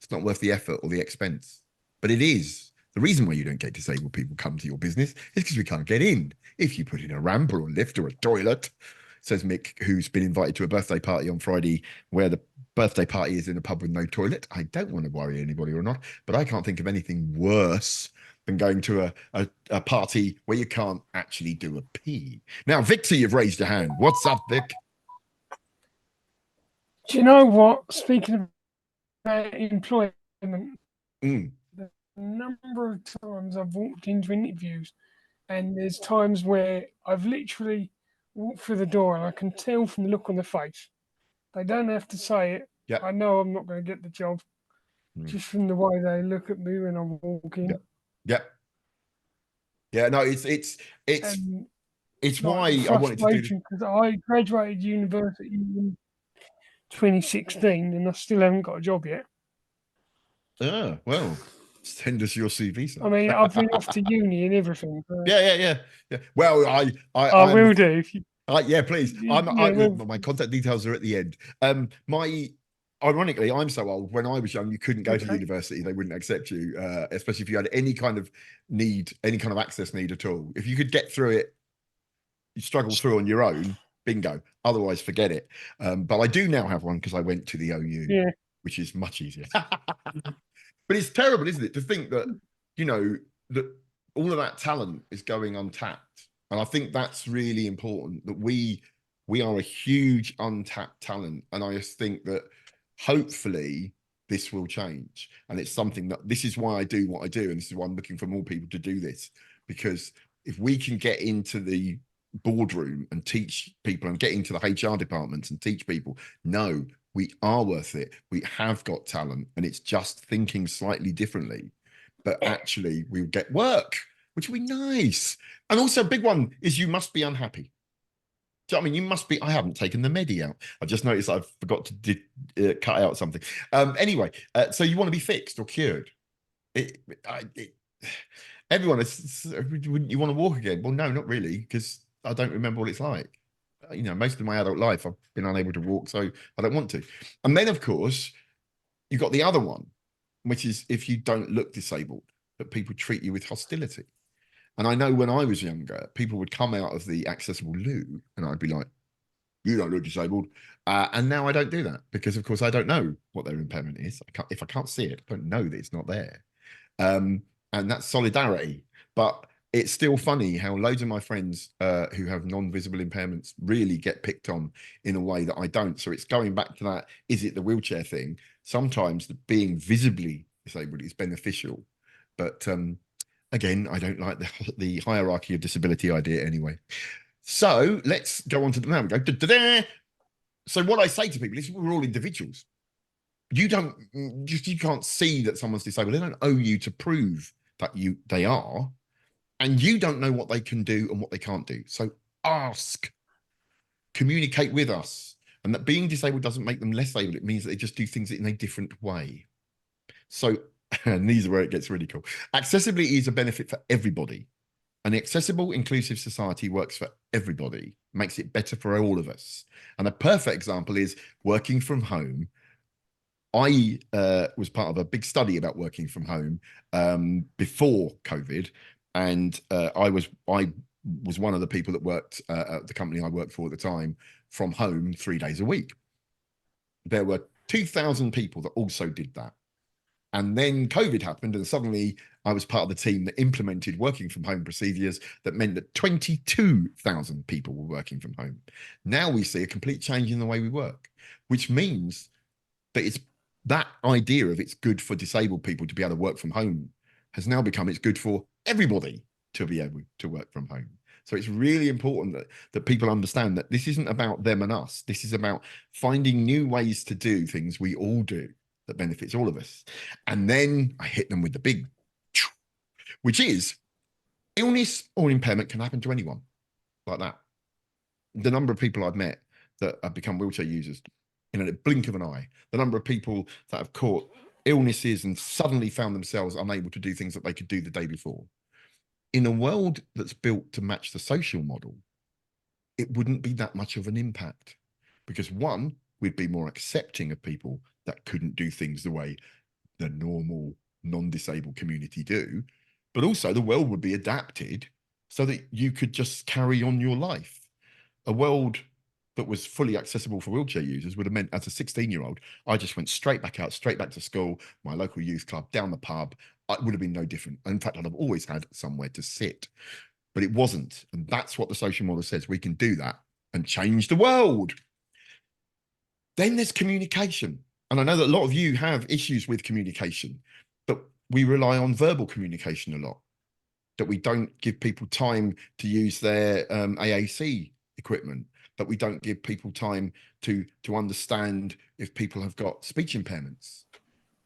It's not worth the effort or the expense, but it is. The reason why you don't get disabled people come to your business is because we can't get in. If you put in a ramp or a lift or a toilet, says Mick, who's been invited to a birthday party on Friday where the birthday party is in a pub with no toilet. I don't want to worry anybody or not, but I can't think of anything worse than going to a party where you can't actually do a pee. Now, Victor, you've raised your hand. What's up, Vic? Do you know what? Speaking of employment, the number of times I've walked into interviews, and there's times where I've literally walked through the door and I can tell from the look on the face. They don't have to say it. Yep. I know I'm not going to get the job just from the way they look at me when I'm walking. Yep. Yeah, no, it's why I wanted to do this. Because I graduated university in 2016 and I still haven't got a job yet. Ah, well, send us your CV. Sir. I mean, I've been off to uni and everything. Yeah. Well, I will do. If you, yeah, please. well, My contact details are at the end. Ironically, I'm so old. When I was young, you couldn't go to university; they wouldn't accept you, especially if you had any kind of need, any kind of access need at all. If you could get through it, you struggle through on your own. Bingo. Otherwise, forget it. But I do now have one because I went to the OU, which is much easier. But it's terrible, isn't it, to think that, you know, that all of that talent is going untapped. And I think that's really important, that we are a huge untapped talent. And I just think that hopefully this will change. And it's something that, this is why I do what I do. And this is why I'm looking for more people to do this. Because if we can get into the boardroom and teach people and get into the HR departments and teach people, no, we are worth it. We have got talent, and it's just thinking slightly differently. But actually, we'll get work, which will be nice. And also, a big one is you must be unhappy. So, I mean, you must be. I haven't taken the Medi out. I just noticed I forgot to cut out something. Anyway, so you want to be fixed or cured. Everyone is. You want to walk again? Well, no, not really, because I don't remember what it's like. You know, most of my adult life, I've been unable to walk, so I don't want to. And then, of course, you've got the other one, which is if you don't look disabled, that people treat you with hostility. And I know when I was younger, people would come out of the accessible loo and I'd be like, you don't look disabled. And now I don't do that because, of course, I don't know what their impairment is. If I can't see it, I don't know that it's not there. And that's solidarity. But it's still funny how loads of my friends who have non-visible impairments really get picked on in a way that I don't. So it's going back to that, is it the wheelchair thing? Sometimes being visibly disabled is beneficial. But again, I don't like the hierarchy of disability idea anyway. So let's go on to the, now we go. So what I say to people is we're all individuals. You can't see that someone's disabled. They don't owe you to prove that they are. And you don't know what they can do and what they can't do. So ask, communicate with us. And that being disabled doesn't make them less able. It means that they just do things in a different way. So, and these are where it gets really cool. Accessibility is a benefit for everybody. An accessible, inclusive society works for everybody, makes it better for all of us. And a perfect example is working from home. I was part of a big study about working from home before COVID. And I was one of the people that worked at the company I worked for at the time from home 3 days a week. There were 2,000 people that also did that. And then COVID happened, and suddenly I was part of the team that implemented working from home procedures that meant that 22,000 people were working from home. Now we see a complete change in the way we work, which means that it's that idea of it's good for disabled people to be able to work from home has now become it's good for everybody to be able to work from home. So it's really important that people understand that this isn't about them and us. This is about finding new ways to do things we all do that benefits all of us. And then I hit them with the big, which is illness or impairment can happen to anyone like that. The number of people I've met that have become wheelchair users in a blink of an eye, the number of people that have caught illnesses and suddenly found themselves unable to do things that they could do the day before. In a world that's built to match the social model, it wouldn't be that much of an impact because one, we'd be more accepting of people that couldn't do things the way the normal non-disabled community do, but also the world would be adapted so that you could just carry on your life. A world that was fully accessible for wheelchair users would have meant as a 16-year-old, I just went straight back out, straight back to school, my local youth club, down the pub. It would have been no different. In fact, I'd have always had somewhere to sit, but it wasn't. And that's what the social model says. We can do that and change the world. Then there's communication. And I know that a lot of you have issues with communication, but we rely on verbal communication a lot, that we don't give people time to use their AAC equipment, that we don't give people time to understand if people have got speech impairments,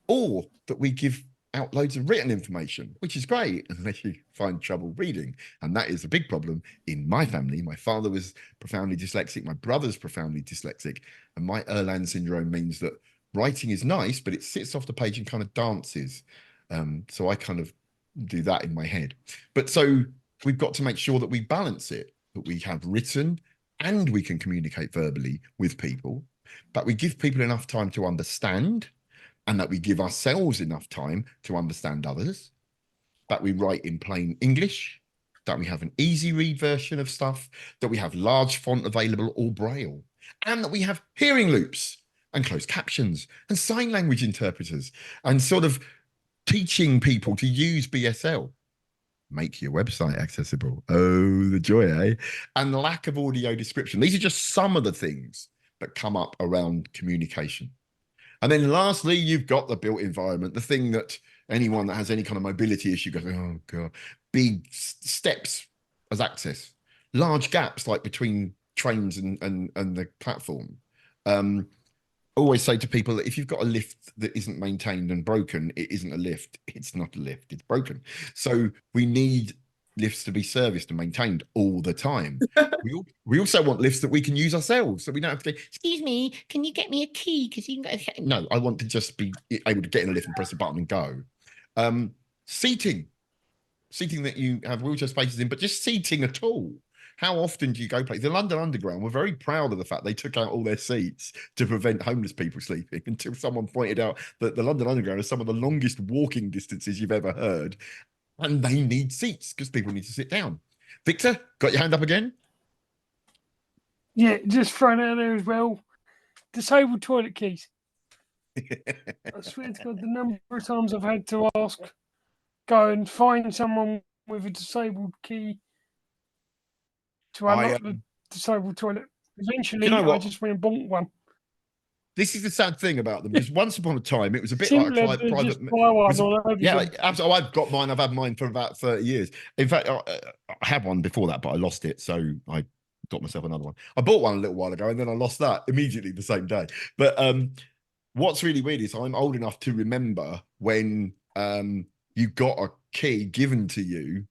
or that we give out loads of written information, which is great unless you find trouble reading. And that is a big problem in my family. My father was profoundly dyslexic. My brother's profoundly dyslexic. And my Erland syndrome means that writing is nice, but it sits off the page and kind of dances. So I kind of do that in my head. But so we've got to make sure that we balance it, that we have written and we can communicate verbally with people, but we give people enough time to understand, and that we give ourselves enough time to understand others, that we write in plain English, that we have an easy read version of stuff, that we have large font available or braille, and that we have hearing loops and closed captions and sign language interpreters and sort of teaching people to use BSL. Make your website accessible. Oh, the joy, eh? And the lack of audio description. These are just some of the things that come up around communication. And then lastly, you've got the built environment, the thing that anyone that has any kind of mobility issue goes, oh God, big steps as access, large gaps like between trains and the platform. Always say to people that if you've got a lift that isn't maintained and broken, it isn't a lift. It's not a lift, it's broken. So we need lifts to be serviced and maintained all the time. We also want lifts that we can use ourselves, so we don't have to go, excuse me, can you get me a key? Because you can go. No, I want to just be able to get in a lift and press a button and go. Seating that you have wheelchair spaces in, but just seating at all. How often do you go places? The London Underground were very proud of the fact they took out all their seats to prevent homeless people sleeping, until someone pointed out that the London Underground is some of the longest walking distances you've ever heard. And they need seats because people need to sit down. Victor, got your hand up again? Yeah, just thrown out there as well. Disabled toilet keys. I swear to God, the number of times I've had to go and find someone with a disabled key to unlock the disabled toilet. Eventually, you know what? I just went and bought one. This is the sad thing about them, because once upon a time it was a bit like a private. Yeah, absolutely. I've got mine. I've had mine for about 30 years. In fact, I had one before that, but I lost it, so I got myself another one. I bought one a little while ago, and then I lost that immediately the same day. But what's really weird is I'm old enough to remember when you got a key given to you.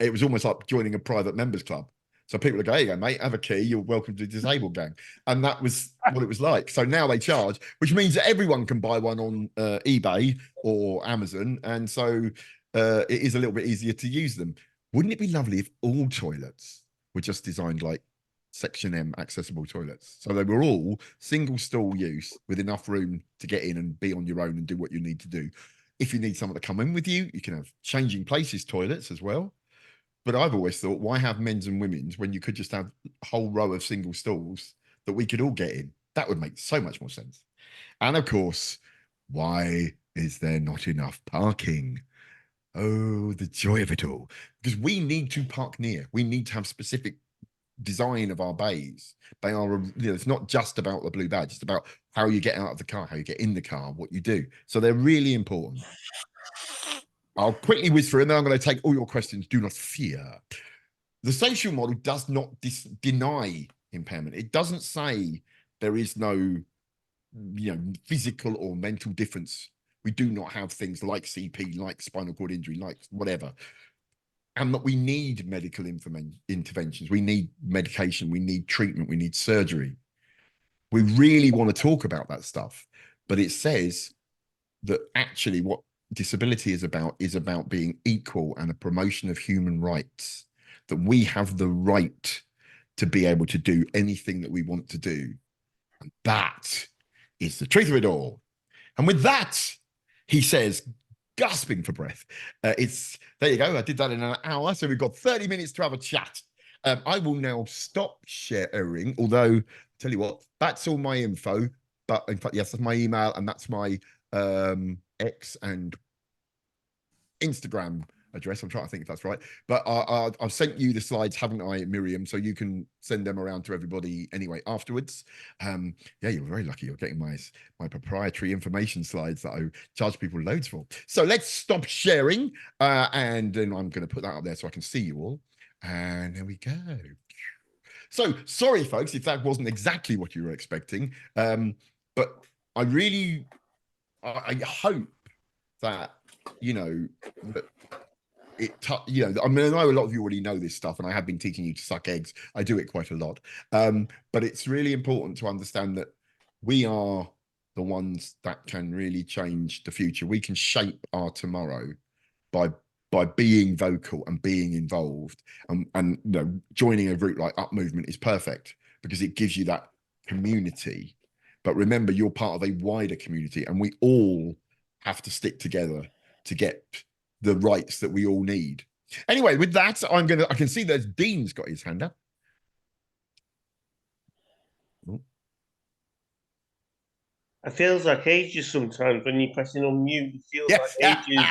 It was almost like joining a private members club. So people would go, hey, mate, have a key. You're welcome to the disabled gang. And that was what it was like. So now they charge, which means that everyone can buy one on eBay or Amazon. And so it is a little bit easier to use them. Wouldn't it be lovely if all toilets were just designed like Section M accessible toilets? So they were all single stall use with enough room to get in and be on your own and do what you need to do. If you need someone to come in with you, you can have changing places toilets as well. But I've always thought, why have men's and women's when you could just have a whole row of single stalls that we could all get in? That would make so much more sense. And of course, why is there not enough parking? Oh, the joy of it all. Because we need to park near. We need to have specific design of our bays. They are, it's not just about the blue badge. It's about how you get out of the car, how you get in the car, what you do. So they're really important. I'll quickly whiz through and then I'm going to take all your questions. Do not fear. The social model does not deny impairment. It doesn't say there is no, physical or mental difference. We do not have things like CP, like spinal cord injury, like whatever. And that we need medical interventions. We need medication. We need treatment. We need surgery. We really want to talk about that stuff. But it says that actually what disability is about being equal and a promotion of human rights, that we have the right to be able to do anything that we want to do. And that is the truth of it all. And with that, he says, gasping for breath, there you go. I did that in an hour. So we've got 30 minutes to have a chat. I will now stop sharing, although tell you what, that's all my info. But in fact, yes, that's my email and that's my X and Instagram address. I'm trying to think if that's right. But I've sent you the slides, haven't I, Miriam? So you can send them around to everybody anyway afterwards. Yeah, you're very lucky. You're getting my proprietary information slides that I charge people loads for. So let's stop sharing. And then I'm going to put that up there so I can see you all. And there we go. So sorry, folks, if that wasn't exactly what you were expecting. But I hope that, that I mean, I know a lot of you already know this stuff, and I have been teaching you to suck eggs. I do it quite a lot. But it's really important to understand that we are the ones that can really change the future. We can shape our tomorrow by being vocal and being involved. And joining a group like Up Movement is perfect because it gives you that community. But remember, you're part of a wider community, and we all have to stick together to get the rights that we all need. Anyway, with that, I can see that Dean's got his hand up. Oh. It feels like ages sometimes when you're pressing on mute. It feels like ages.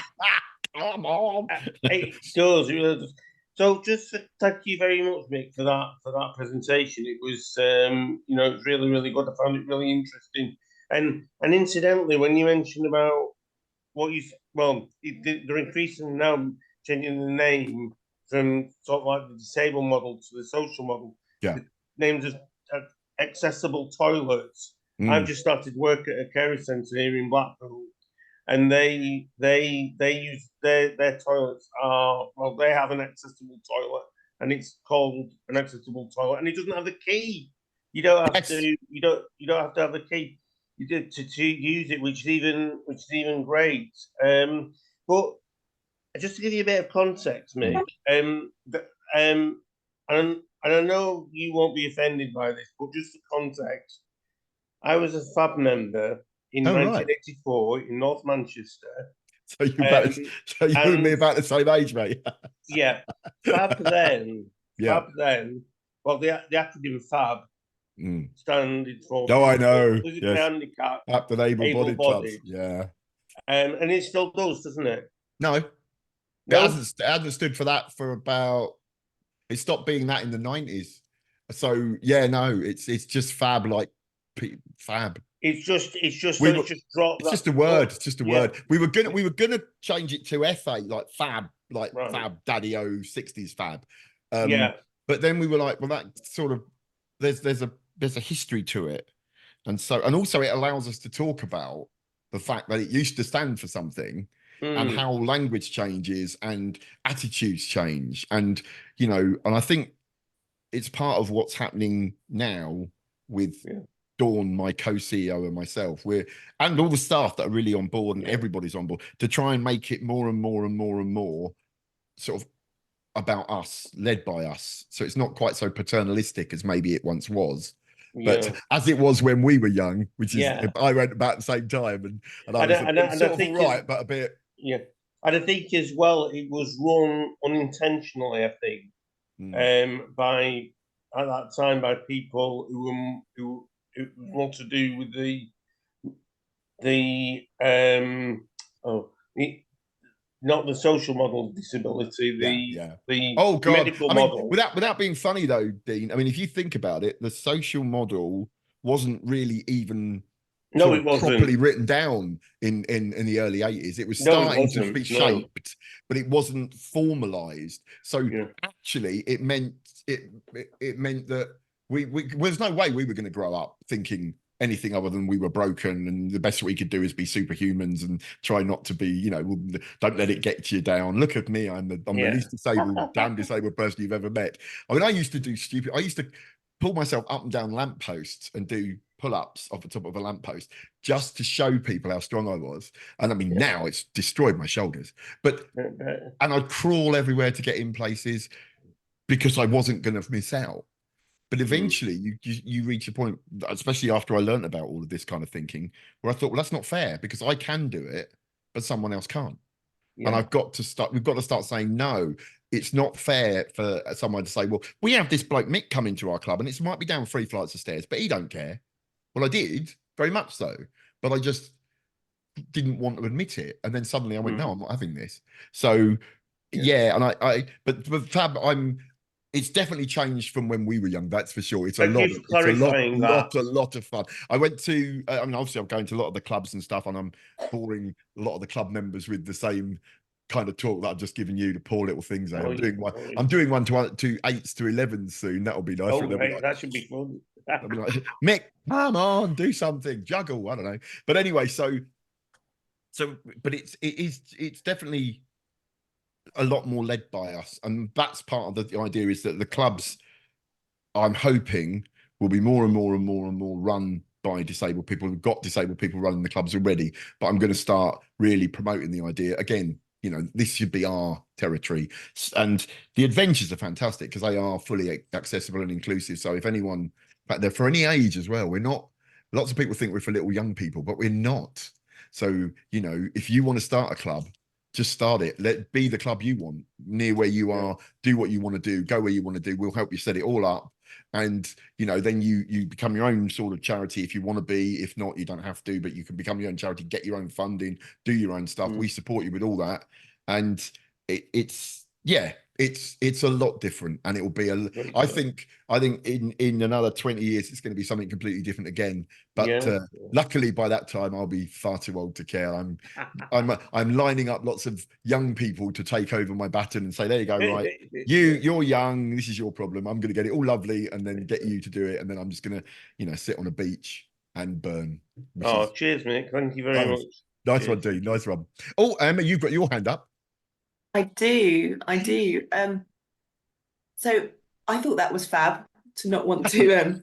Come on. It does. It really does. So just thank you very much, Mick, for that presentation. It was, it was really, really good. I found it really interesting. And incidentally, when you mentioned about they're increasing now, changing the name from sort of like the disabled model to the social model. Yeah. The names of accessible toilets. I've just started work at a care centre here in Blackpool, and they use their toilets they have an accessible toilet, and it's called an accessible toilet, and it doesn't have the key. You don't have to. You don't have to have the key. You did to use it, which is even great. But just to give you a bit of context, Mick, and I know you won't be offended by this, but just for context, I was a FAB member in 1984 in North Manchester. So you and me about the same age, mate. Yeah, FAB then. Yeah. FAB then. Well, the acronym FAB standing for. Oh, I know. Physically handicapped, up to able-bodied. Yeah. And it still does, doesn't it? No. It hasn't stood for that for about. It stopped being that in the 90s. So yeah, no, it's just FAB, like FAB. It's just dropped. It's just a word. It's just a word. We were gonna change it to FA, like FAB, like FAB, Daddy O 60s FAB. But then we were like, well, that sort of there's a history to it, and also it allows us to talk about the fact that it used to stand for something. And how language changes and attitudes change, and and I think it's part of what's happening now with Dawn, my co-CEO, and myself. And all the staff that are really on board, and everybody's on board to try and make it more and more and more and more sort of about us, led by us. So it's not quite so paternalistic as maybe it once was. But as it was when we were young, which is I went about the same time, and I was sort of all right, but a bit. Yeah, and I think as well it was run unintentionally. I think by at that time by people who want to do with the Oh, not the social model of disability, the oh god, medical I mean, model. without being funny though, Dean, I mean, if you think about it, the social model wasn't really even No, sort it of wasn't. properly written down in the early 80s. It was No, it starting to wasn't. be No. shaped, but it wasn't formalized. So Yeah. actually it meant that there's no way we were going to grow up thinking anything other than we were broken and the best we could do is be superhumans and try not to be, you know, don't let it get you down. Look at me, I'm the least disabled, damn disabled person you've ever met. I mean, I used to pull myself up and down lampposts and do pull-ups off the top of a lamppost just to show people how strong I was. And I mean, now it's destroyed my shoulders, but and I'd crawl everywhere to get in places because I wasn't going to miss out. But eventually you reach a point, especially after I learned about all of this kind of thinking, where I thought, well, that's not fair because I can do it, but someone else can't. Yeah. And we've got to start saying, no, it's not fair for someone to say, well, we have this bloke Mick come into our club and it might be down 3 flights of stairs, but he don't care. Well, I did, very much so, but I just didn't want to admit it. And then suddenly I went, no, I'm not having this. So yeah, and but Fab, it's definitely changed from when we were young, that's for sure. It's a lot of fun. I went to, I mean, obviously I'm going to a lot of the clubs and stuff, and I'm boring a lot of the club members with the same kind of talk that I've just given you, the poor little things there. I'm doing one to 8s to 11s soon. That'll be nice. That should be fun. I'll be like, Mick, come on, do something, juggle, I don't know. But anyway, but it's definitely a lot more led by us, and that's part of the idea, is that the clubs, I'm hoping, will be more and more and more and more run by disabled people. We've got disabled people running the clubs already, but I'm going to start really promoting the idea again. You know, this should be our territory, and the adventures are fantastic because they are fully accessible and inclusive. So if anyone, in fact, they're for any age as well. We're not, lots of people think we're for little young people, but we're not. So, you know, if you want to start a club, just start it. Let be the club you want, near where you are, do what you want to do, go where you want to do. We'll help you set it all up. And, you know, then you become your own sort of charity if you want to be. If not, you don't have to, but you can become your own charity, get your own funding, do your own stuff. We support you with all that. And it's a lot different, and it will be I think in another 20 years it's going to be something completely different again, but luckily by that time I'll be far too old to care. I'm lining up lots of young people to take over my baton and say, there you go, right, you're young, this is your problem, I'm going to get it all lovely and then get you to do it, and then I'm just going to, you know, sit on a beach and burn. Cheers, Mick, thank you very much. Nice one, Dean, nice one. Oh, Emma, you've got your hand up. I do. So I thought that was fab to not want to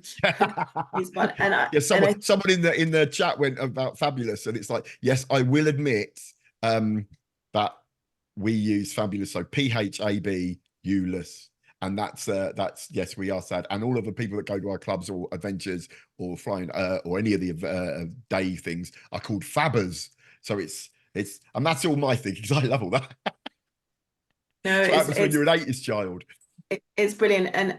use one. And someone in the chat went about fabulous, and it's like, yes, I will admit that we use fabulous, so PHAB ULUS, and that's yes, we are sad. And all of the people that go to our clubs or adventures or flying or any of the day things are called fabbers. So it's and that's all my thing, because I love all that. No, what happens when you're an 80s child. It's brilliant. And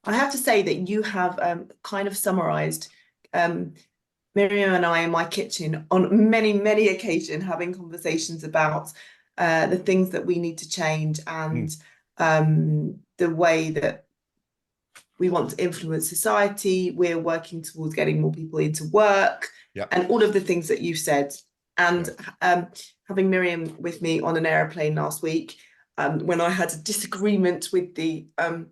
I have to say that you have kind of summarized Miriam and I in my kitchen on many occasions, having conversations about the things that we need to change, and the way that we want to influence society. We're working towards getting more people into work, and all of the things that you've said. And having Miriam with me on an aeroplane last week, when I had a disagreement with the air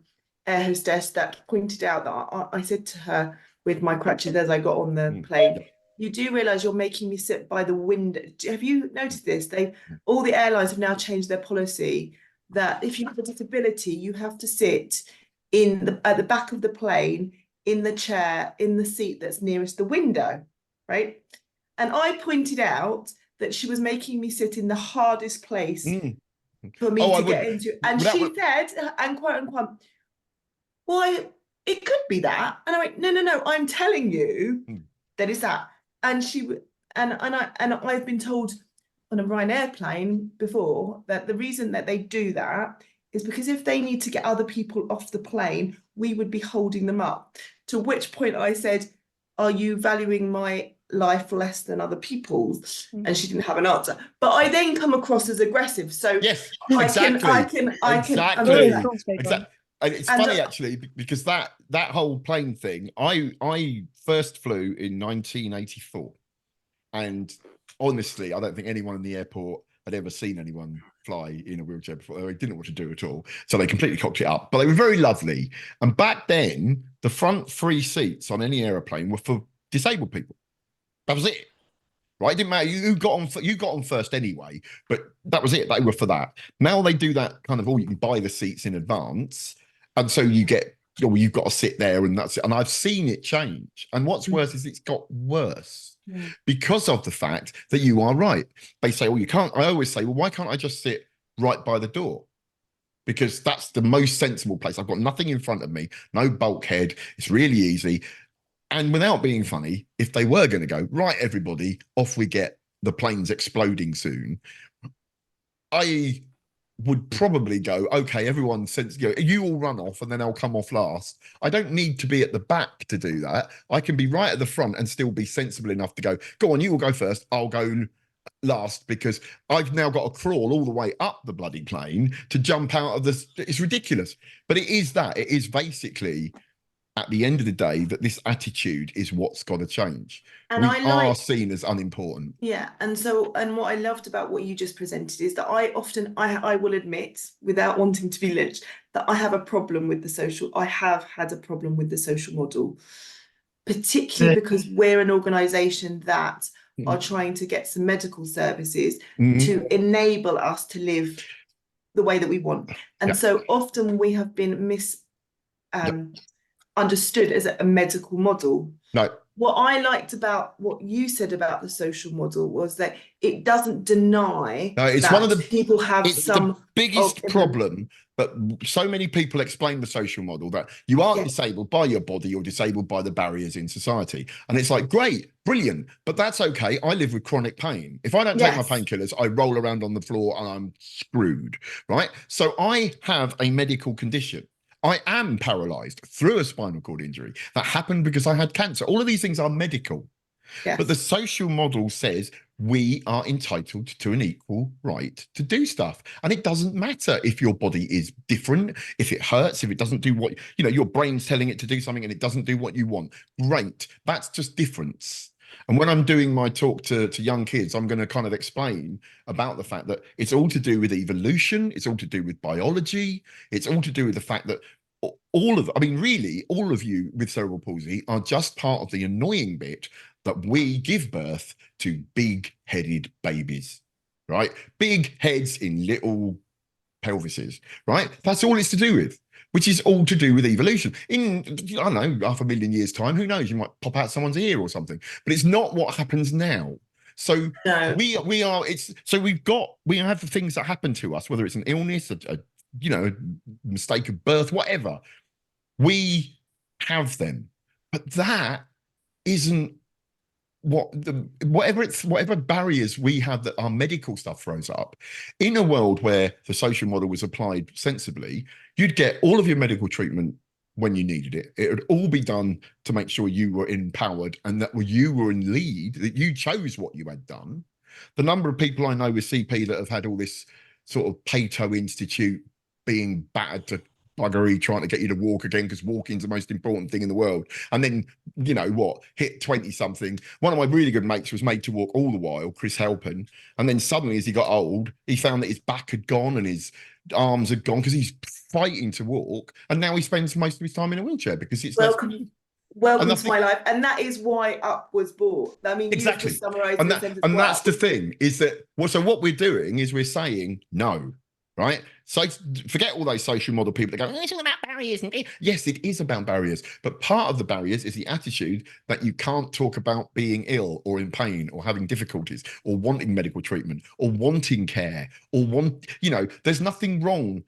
hostess that pointed out that I said to her with my crutches as I got on the plane, you do realise you're making me sit by the window. Have you noticed this? All the airlines have now changed their policy that if you have a disability, you have to sit at the back of the plane, in the chair, in the seat that's nearest the window, right? And I pointed out that she was making me sit in the hardest place for me to get into. And she said, and quote unquote, well, it could be that. And I went, no, I'm telling you that it's that. And I've been told on a Ryanair plane before that the reason that they do that is because if they need to get other people off the plane, we would be holding them up. To which point I said, are you valuing my life less than other people's, and she didn't have an answer. But I then come across as aggressive, so Yes, I exactly. can Exactly. Exactly. And it's And, funny actually, because that whole plane thing, I first flew in 1984, and honestly, I don't think anyone in the airport had ever seen anyone fly in a wheelchair before. They didn't know what to do at all, so they completely cocked it up. But they were very lovely. And back then, the front 3 seats on any aeroplane were for disabled people. That was it. Right? It didn't matter. You got on first anyway, but that was it. They were for that. Now they do that kind of, you can buy the seats in advance. And so you've got to sit there, and that's it. And I've seen it change. And what's worse is it's got worse because of the fact that you are right. They say, you can't. I always say, well, why can't I just sit right by the door? Because that's the most sensible place. I've got nothing in front of me, no bulkhead. It's really easy. And without being funny, if they were going to go, right, everybody, off we get, the plane's exploding soon, I would probably go, okay, everyone, you all run off and then I'll come off last. I don't need to be at the back to do that. I can be right at the front and still be sensible enough to go on, you will go first, I'll go last, because I've now got to crawl all the way up the bloody plane to jump out of this. It's ridiculous. But it is basically, at the end of the day, that this attitude is what's got to change. And we are seen as unimportant. Yeah, and what I loved about what you just presented is that I will admit, without wanting to be lynched, that I have a problem with I have had a problem with the social model, particularly because we're an organisation that are trying to get some medical services to enable us to live the way that we want. And so often we have been understood as a medical model. No. What I liked about what you said about the social model was that it doesn't deny it's that one of the people have the biggest problem. But so many people explain the social model that you aren't disabled by your body, you're disabled by the barriers in society. And it's like, great, brilliant, but that's okay. I live with chronic pain. If I don't take my painkillers, I roll around on the floor and I'm screwed, right? So I have a medical condition. I am paralyzed through a spinal cord injury that happened because I had cancer. All of these things are medical. But the social model says we are entitled to an equal right to do stuff. And it doesn't matter if your body is different, if it hurts, if it doesn't do what, your brain's telling it to do something and it doesn't do what you want. Great. That's just difference. And when I'm doing my talk to young kids, I'm going to kind of explain about the fact that it's all to do with evolution. It's all to do with biology. It's all to do with the fact that all of you with cerebral palsy are just part of the annoying bit that we give birth to big-headed babies, right? Big heads in little pelvises, right? That's all it's to do with, which is all to do with evolution. In, I don't know, 500,000 years' time, who knows? You might pop out someone's ear or something, but it's not what happens now. So we have the things that happen to us, whether it's an illness, a mistake of birth, whatever. We have them, but that isn't whatever barriers we have that our medical stuff throws up. In a world where the social model was applied sensibly, you'd get all of your medical treatment when you needed it. It would all be done to make sure you were empowered and that you were in lead, that you chose what you had done. The number of people I know with CP that have had all this sort of Pato Institute being battered to buggery, trying to get you to walk again because walking's the most important thing in the world. And then, hit 20-something. One of my really good mates was made to walk all the while, Chris Halpin. And then suddenly, as he got old, he found that his back had gone and his arms had gone because he's fighting to walk. And now he spends most of his time in a wheelchair because it's welcome to my life. And that is why Up was bought. I mean, exactly. You just summarised and, the sentence. And that's the thing, is that, so what we're doing is we're saying no. Right? So forget all those social model people that go, it's all about barriers. Yes, it is about barriers. But part of the barriers is the attitude that you can't talk about being ill or in pain or having difficulties or wanting medical treatment or wanting care or there's nothing wrong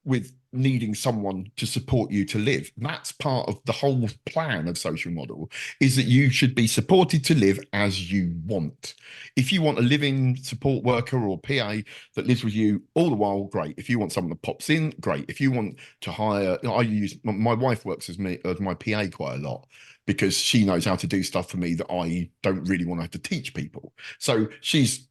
with needing someone to support you to live. That's part of the whole plan of social model, is that you should be supported to live as you want. If you want a living support worker or PA that lives with you all the while, great. If you want someone that pops in, great. If you want to hire, I use, my wife works as my PA quite a lot, because she knows how to do stuff for me that I don't really want to have to teach people. So she's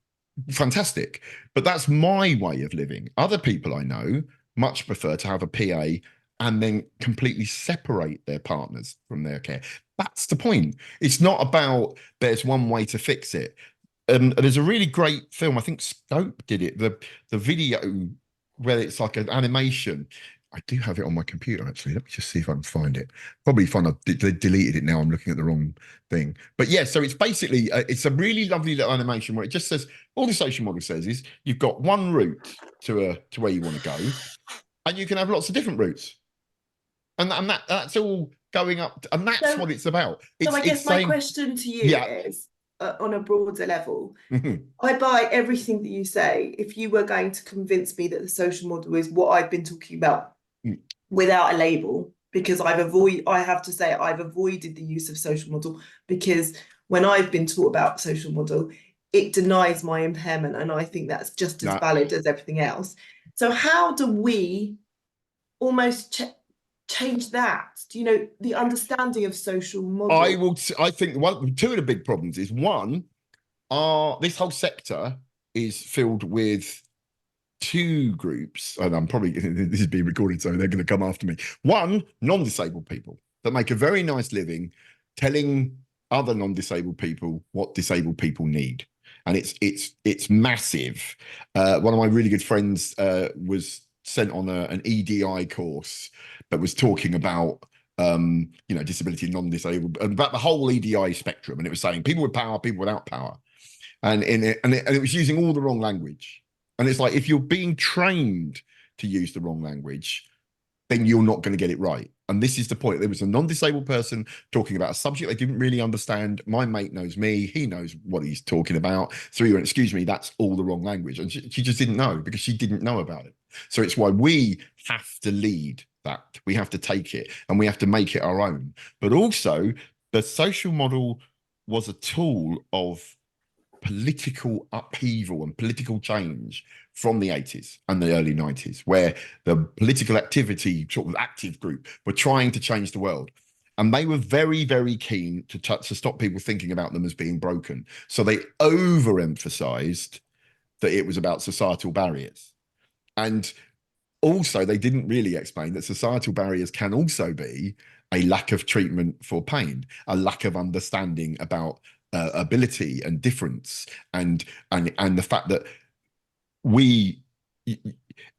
fantastic, but that's my way of living. Other people I know much prefer to have a PA and then completely separate their partners from their care. That's the point. It's not about there's one way to fix it. There's a really great film, I think Scope did it, the video where it's like an animation. I do have it on my computer, actually. Let me just see if I can find it. Probably find they deleted it now. I'm looking at the wrong thing. But yeah, so it's basically, it's a really lovely little animation where it just says, all the social model says is you've got one route to where you want to go, and you can have lots of different routes. And that's all going up, and that's what it's about. So I guess my question to you is, on a broader level, I buy everything that you say. If you were going to convince me that the social model is what I've been talking about without a label, because I have to say I've avoided the use of social model, because when I've been taught about social model, it denies my impairment, and I think that's just as valid as everything else. So how do we almost change that? Do you know, the understanding of social model? I think two of the big problems is, one, this whole sector is filled with two groups, and I'm probably, this is being recorded, so they're going to come after me. One, non-disabled people that make a very nice living telling other non-disabled people what disabled people need, and it's massive. One of my really good friends was sent on an EDI course that was talking about disability and non-disabled, about the whole EDI spectrum, and it was saying people with power, people without power, and it was using all the wrong language. And it's like, if you're being trained to use the wrong language, then you're not going to get it right. And this is the point. There was a non-disabled person talking about a subject they didn't really understand. My mate knows me. He knows what he's talking about. So he went, excuse me, that's all the wrong language. And she just didn't know, because she didn't know about it. So it's why we have to lead that. We have to take it and we have to make it our own. But also, the social model was a tool of political upheaval and political change from the 80s and the early 90s, where the political activity sort of active group were trying to change the world. And they were very, very keen to stop people thinking about them as being broken. So they overemphasized that it was about societal barriers. And also, they didn't really explain that societal barriers can also be a lack of treatment for pain, a lack of understanding about ability and difference, and the fact that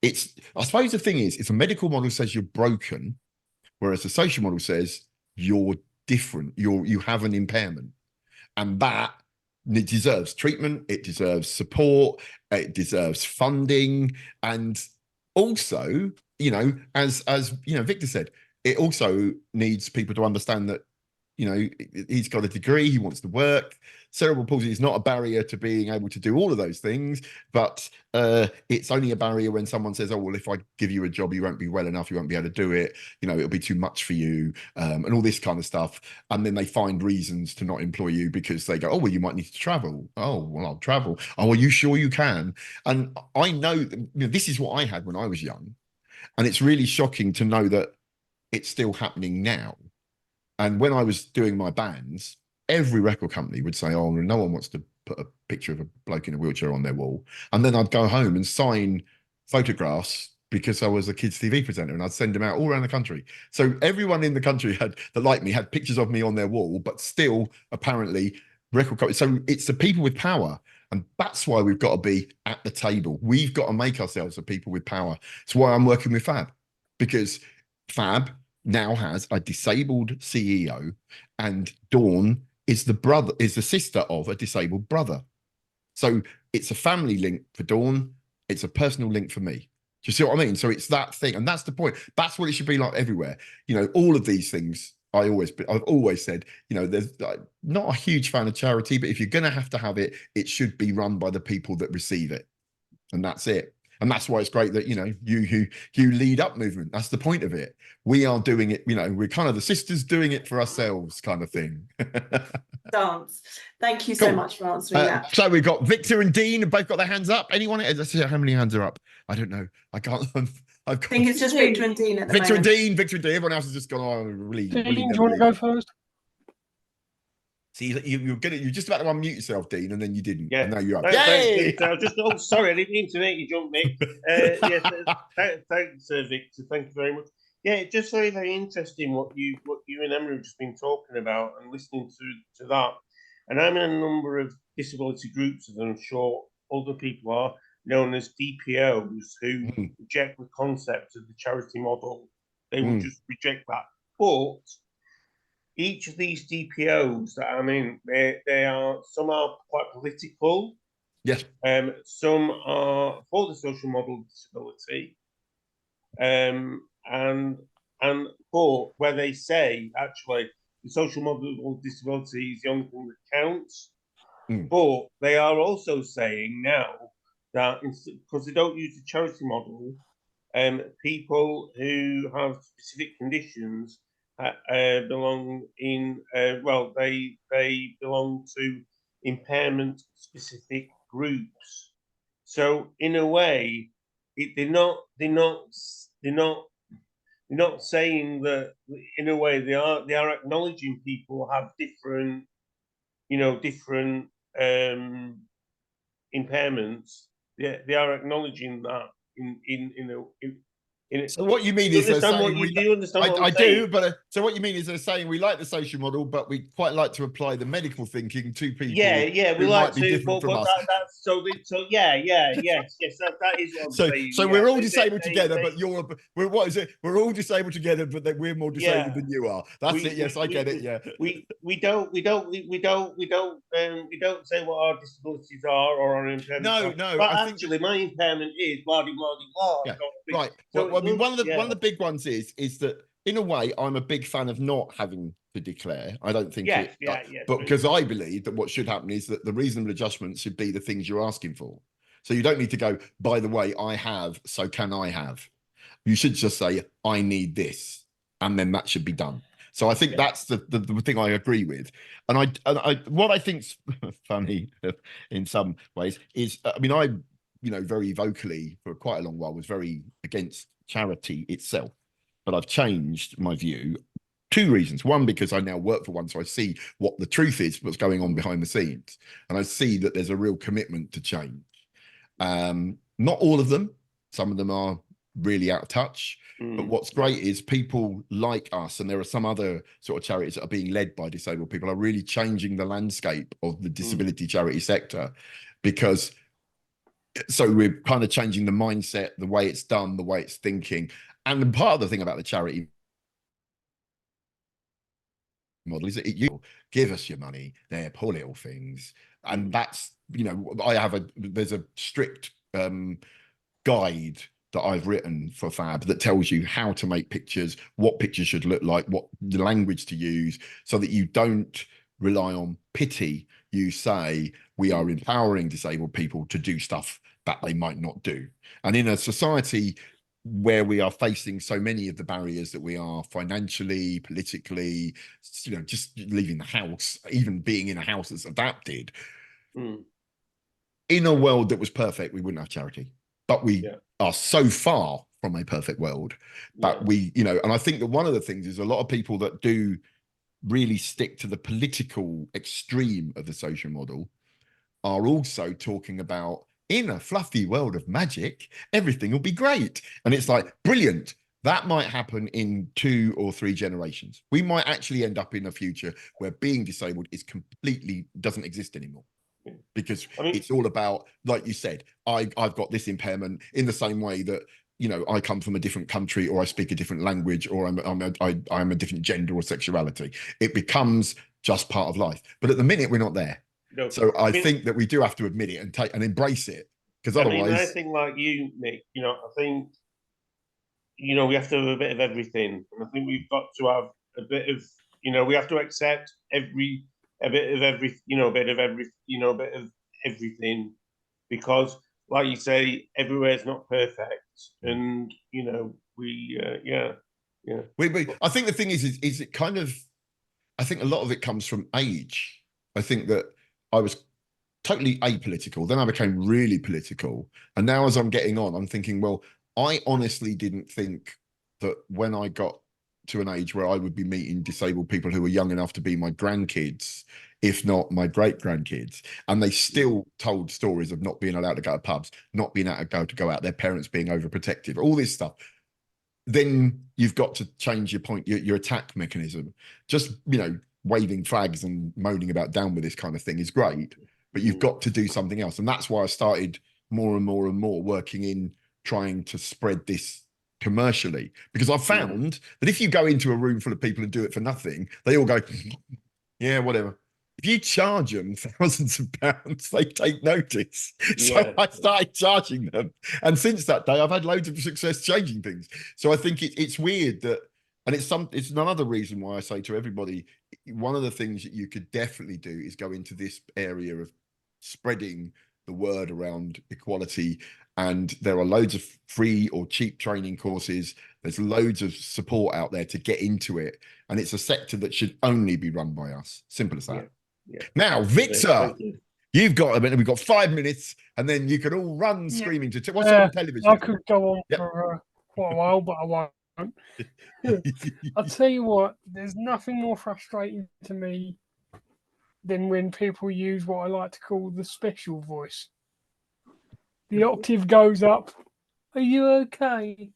I suppose the thing is, if a medical model says you're broken, whereas the social model says you're different, you have an impairment, and that it deserves treatment, it deserves support, it deserves funding, and also, as Victor said, it also needs people to understand that, he's got a degree, he wants to work. Cerebral palsy is not a barrier to being able to do all of those things, but it's only a barrier when someone says, oh, well, if I give you a job, you won't be well enough, you won't be able to do it, it'll be too much for you, and all this kind of stuff. And then they find reasons to not employ you because they go, oh, well, you might need to travel. Oh, well, I'll travel. Oh, are you sure you can? And I know, this is what I had when I was young. And it's really shocking to know that it's still happening now. And when I was doing my bands, every record company would say, oh, no one wants to put a picture of a bloke in a wheelchair on their wall. And then I'd go home and sign photographs because I was a kids' TV presenter, and I'd send them out all around the country. So everyone in the country that liked me had pictures of me on their wall, but still, apparently, record companies. So it's the people with power. And that's why we've got to be at the table. We've got to make ourselves the people with power. It's why I'm working with Fab, because Fab now has a disabled CEO, and Dawn is the sister of a disabled brother. So it's a family link for Dawn. It's a personal link for me. Do you see what I mean? So it's that thing, and that's the point. That's what it should be like everywhere. All of these things. I've always said, there's not a huge fan of charity, but if you're going to have it, it should be run by the people that receive it, and that's it. And that's why it's great that, you know, you lead up movement. That's the point of it. We are doing it, you know, we're kind of the sisters doing it for ourselves kind of thing. Dance. Thank you so much for answering that. So we've got Victor and Dean have both got their hands up. Anyone? Let's see how many hands are up. I don't know. I can't. I think it's just Victor and Dean at the Victor moment. Victor and Dean. Everyone else has just gone, oh, really. Dean, do you want to go first? See, you're just about to unmute yourself, Dean, and then you didn't. Yeah. And now you're up. Yay! Sorry, I didn't mean to make you jump, Mick. Yes, thanks, Victor. Thank you very much. Yeah, it's just very, very interesting what you and Emma have just been talking about, and listening to that. And I'm in a number of disability groups, as I'm sure other people are, known as DPOs, who reject the concept of the charity model. They will just reject that. But each of these DPOs that I'm in, some are quite political. Yes. Some are for the social model of disability. But where they say actually the social model of disability is the only thing that counts. But they are also saying now that because they don't use the charity model, people who have specific conditions belong in they belong to impairment specific groups. So in a way, they're not saying that. In a way, they are acknowledging people have different impairments. They are acknowledging that So what you mean is they're saying do you understand what I do, but so what you mean is they're saying we like the social model, but we quite like to apply the medical thinking to people. Yeah, we like to, but that's that is what I'm saying. So we're all disabled together, but what is it? We're all disabled together, but that we're more disabled than you are. That's it. Yes, I get it. Yeah. We don't say what our disabilities are or our impairments. No. But actually, my impairment is blah blah blah. Yeah. Right. So, I mean, one of the big ones is that in a way I'm a big fan of not having to declare. I don't think but because I believe that what should happen is that the reasonable adjustments should be the things you're asking for. So you don't need to go, by the way, I have, so can I have? You should just say, I need this, and then that should be done. So I think that's the thing I agree with. And I what I think's funny in some ways is, I mean, I very vocally for quite a long while was very against charity itself, but I've changed my view. Two reasons. One, because I now work for one, so I see what the truth is, what's going on behind the scenes, and I see that there's a real commitment to change. Not all of them. Some of them are really out of touch. But what's great is people like us, and there are some other sort of charities that are being led by disabled people, are really changing the landscape of the disability charity sector, because so we're kind of changing the mindset, the way it's done, the way it's thinking. And part of the thing about the charity model is that you give us your money, they're poor little things. And that's, there's a strict guide that I've written for Fab that tells you how to make pictures, what pictures should look like, what the language to use, so that you don't rely on pity. You say, we are empowering disabled people to do stuff that they might not do. And in a society where we are facing so many of the barriers that we are financially, politically, just leaving the house, even being in a house that's adapted, in a world that was perfect, we wouldn't have charity. But we are so far from a perfect world that and I think that one of the things is a lot of people that do really stick to the political extreme of the social model are also talking about, in a fluffy world of magic, everything will be great. And it's like, brilliant. That might happen in 2 or 3 generations. We might actually end up in a future where being disabled is completely doesn't exist anymore. Because it's all about, like you said, I've got this impairment, in the same way that, I come from a different country, or I speak a different language, or I'm a different gender or sexuality. It becomes just part of life. But at the minute, we're not there. No. So I think that we do have to admit it and take and embrace it, because otherwise, I think like you, Nick, I think we have to have a bit of everything, and I think we've got to have a bit of we have to accept a bit of everything, because like you say, everywhere's not perfect, and you know, yeah. I think the thing is it kind of, I think a lot of it comes from age. I think that I was totally apolitical, then I became really political, and now as I'm getting on, I'm thinking, well, I honestly didn't think that when I got to an age where I would be meeting disabled people who were young enough to be my grandkids, if not my great grandkids, and they still told stories of not being allowed to go to pubs, not being able to go out, their parents being overprotective, all this stuff. Then you've got to change your point, your attack mechanism. Just, you know, waving flags and moaning about down with this kind of thing is great, but you've got to do something else. And that's why I started more and more and more working in trying to spread this commercially, because I found that if you go into a room full of people and do it for nothing, they all go, yeah, whatever. If you charge them thousands of pounds, they take notice. So I started charging them. And since that day, I've had loads of success changing things. So I think it's weird that, and it's another reason why I say to everybody, one of the things that you could definitely do is go into this area of spreading the word around equality. And there are loads of free or cheap training courses. There's loads of support out there to get into it. And it's a sector that should only be run by us. Simple as that. Yeah. Now, Victor, you've got a minute. We've got 5 minutes, and then you can all run screaming to what's on television. I could go on for quite a while, but I won't. I'll tell you what, there's nothing more frustrating to me than when people use what I like to call the special voice. The octave goes up. Are you okay?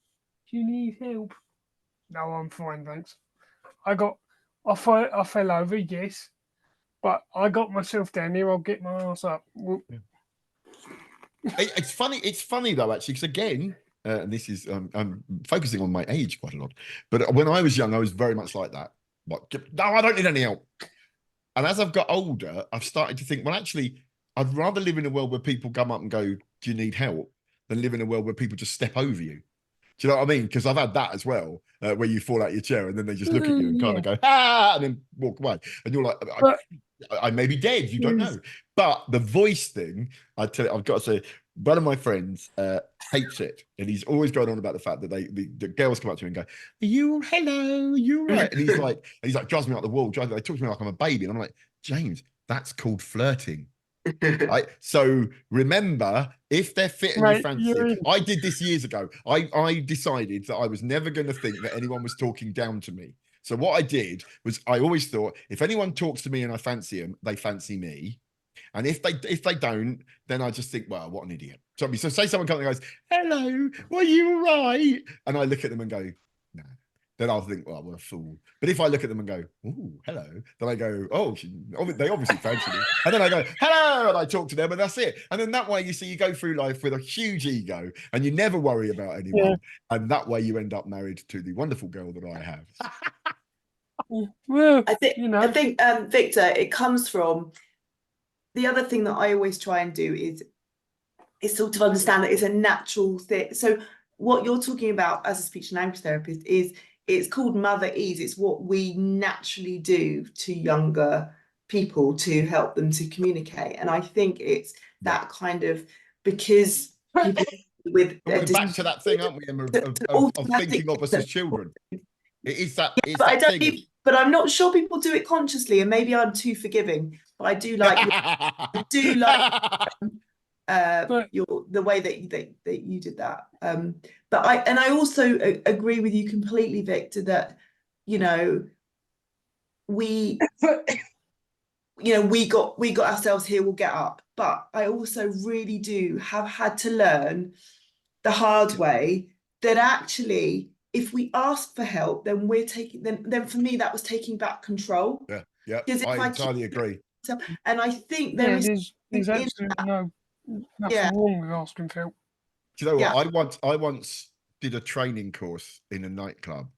Do you need help? No, I'm fine, thanks. I fell over, yes. But I got myself down here. I'll get my ass up. It's funny though, actually, because again, and this is I'm focusing on my age quite a lot. But when I was young, I was very much like that. Like, no, I don't need any help. And as I've got older, I've started to think, well, actually, I'd rather live in a world where people come up and go, "Do you need help?" than live in a world where people just step over you. Do you know what I mean? Because I've had that as well, where you fall out your chair and then they just look at you and kind of go, ah, and then walk away. And you're like, I may be dead, you don't know. But the voice thing, I've got to say, one of my friends hates it. And he's always going on about the fact that the girls come up to him and go, hello, you right? And he's like, drives me out the wall. They talk to me like I'm a baby. And I'm like, James, that's called flirting. Right? So remember, if they're fit and you fancy, I did this years ago. I decided that I was never going to think that anyone was talking down to me. So what I did was I always thought, if anyone talks to me and I fancy them, they fancy me. And if they don't, then I just think, well, what an idiot. So say someone comes and goes, hello, were you all right? And I look at them and go, no. Then I'll think, well, what a fool. But if I look at them and go, oh, hello, then I go, oh, they obviously fancy me. And then I go, hello, and I talk to them, and that's it. And then that way, you go through life with a huge ego, and you never worry about anyone. Yeah. And that way, you end up married to the wonderful girl that I have. Well, I think, Victor, it comes from the other thing that I always try and do is sort of understand that it's a natural thing. So what you're talking about as a speech and language therapist is, it's called mother ease. It's what we naturally do to younger people to help them to communicate. And I think it's that kind of, because people with we're back to that thing, aren't we, Emma, of thinking of us as children. It is that. But I'm not sure people do it consciously, and maybe I'm too forgiving. But I do like the way that you did that. But I also agree with you completely, Victor, that we got ourselves here, we'll get up. But I also really do have had to learn the hard way that actually, if we ask for help, then we're taking then for me that was taking back control. Yeah, I entirely agree. And I think there's absolutely nothing wrong with asking for help. Do you know what? I once did a training course in a nightclub,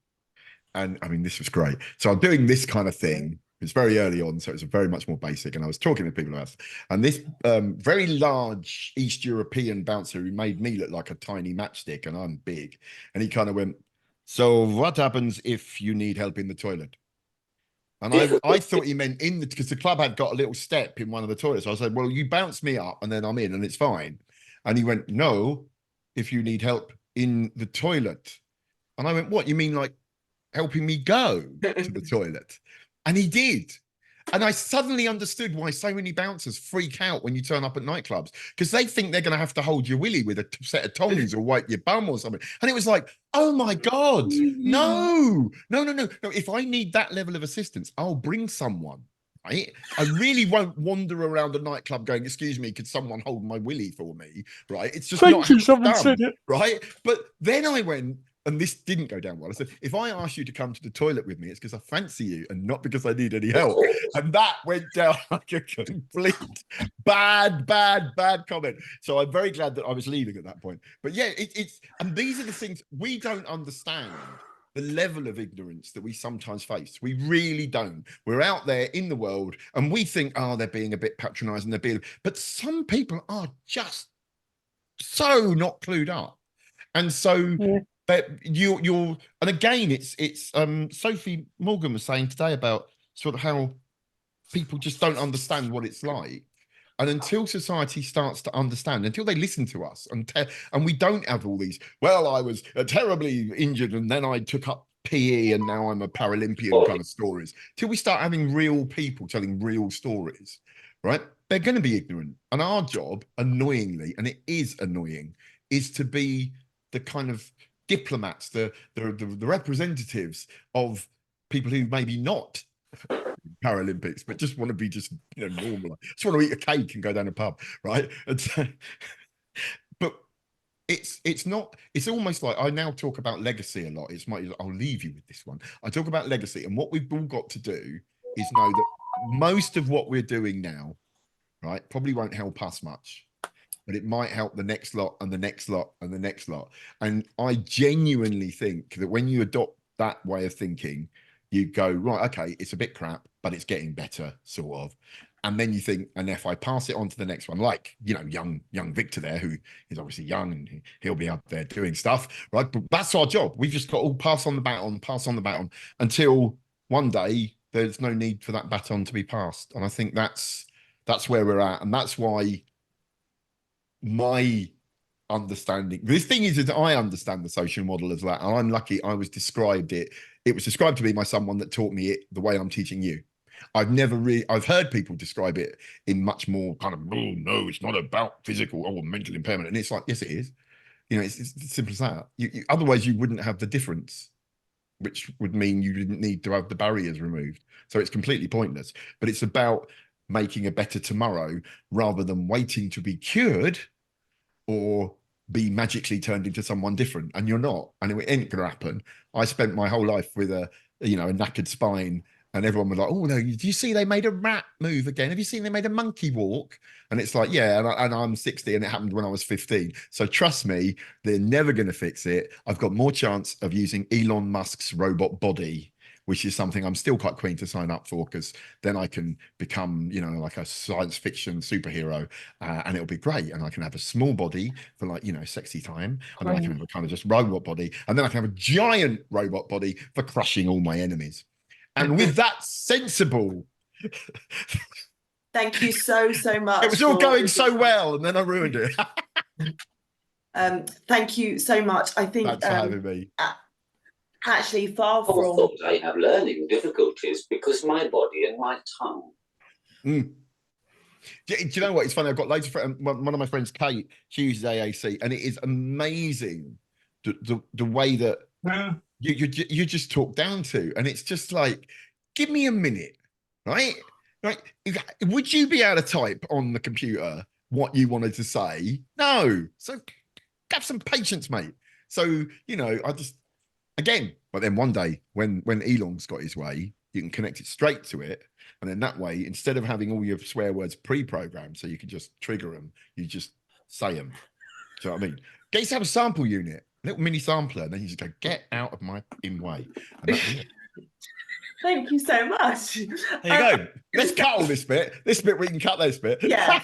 and I mean, this was great. So I'm doing this kind of thing. It's very early on, so it's very much more basic. And I was talking to people about it, and this very large East European bouncer who made me look like a tiny matchstick, and I'm big. And he kind of went, "So what happens if you need help in the toilet?" And I thought he meant because the club had got a little step in one of the toilets. I said, well, you bounce me up and then I'm in and it's fine. And he went, no, if you need help in the toilet. And I went, what? You mean like helping me go to the toilet? And he did. And I suddenly understood why so many bouncers freak out when you turn up at nightclubs, because they think they're going to have to hold your willy with a set of tongs or wipe your bum or something. And it was like, oh my God, no. If I need that level of assistance, I'll bring someone. Right? I really won't wander around a nightclub going, excuse me, could someone hold my willy for me? Right? It's just Thank not you, how it's someone done, said it. right? But then I went, and this didn't go down well. I said, if I ask you to come to the toilet with me, it's because I fancy you and not because I need any help. And that went down like a complete bad comment. So I'm very glad that I was leaving at that point. But yeah, it's, and these are the things we don't understand. The level of ignorance that we sometimes face. We really don't. We're out there in the world and we think, oh, they're being a bit patronizing, but some people are just so not clued up. And so but you're and again, it's Sophie Morgan was saying today about sort of how people just don't understand what it's like. And until society starts to understand, until they listen to us and we don't have all these, well, I was terribly injured and then I took up PE and now I'm a Paralympian kind of stories, till we start having real people telling real stories, right? They're going to be ignorant. And our job, annoyingly, and it is annoying, is to be the kind of diplomats, the representatives of people who maybe not Paralympics, but just want to be normal. Just want to eat a cake and go down a pub, right? And so, but it's not. It's almost like I now talk about legacy a lot. I'll leave you with this one. I talk about legacy, and what we've all got to do is know that most of what we're doing now, right, probably won't help us much, but it might help the next lot and the next lot and the next lot. And I genuinely think that when you adopt that way of thinking, you go, right, okay, it's a bit crap, but it's getting better, sort of. And then you think, and if I pass it on to the next one, like, young Victor there, who is obviously young and he'll be out there doing stuff, right? But that's our job. We've just got to pass on the baton until one day there's no need for that baton to be passed. And I think that's where we're at. And that's why my understanding, this thing is that I understand the social model as that, and I'm lucky it was described to me by someone that taught me it the way I'm teaching you. I've heard people describe it in much more kind of, oh no, it's not about physical or mental impairment, and it's like, yes it is. It's as simple as that. Otherwise you wouldn't have the difference, which would mean you didn't need to have the barriers removed. So it's completely pointless. But it's about making a better tomorrow rather than waiting to be cured or be magically turned into someone different. And you're not, and it ain't gonna happen. I spent my whole life with a knackered spine, and everyone was like, oh no, do you see they made a rat move again? Have you seen they made a monkey walk? And it's like, yeah, and I'm 60 and it happened when I was 15. So trust me, they're never going to fix it. I've got more chance of using Elon Musk's robot body, which is something I'm still quite keen to sign up for, because then I can become, like a science fiction superhero, and it'll be great. And I can have a small body for sexy time, and then I can have a kind of just robot body, and then I can have a giant robot body for crushing all my enemies. And with that sensible, thank you so much. It was all going so well, and then I ruined it. Thank you so much. I think thanks for having me. Actually, far from. I thought I have learning difficulties because my body and my tongue. Do you know what? It's funny. I've got loads of friends. One of my friends, Kate, she uses AAC, and it is amazing the way that you just talk down to, and it's just like, give me a minute, right? Like, would you be able to type on the computer what you wanted to say? No. So have some patience, mate. So I just. Again, but then one day when Elon's got his way, you can connect it straight to it. And then that way, instead of having all your swear words pre-programmed so you can just trigger them, you just say them. Do you know what I mean? Get yourself a sample unit, a little mini sampler, and then you just go, get out of my way. And that's it. Thank you so much. There you go. Let's cut all this bit. This bit we can cut this bit. Yeah.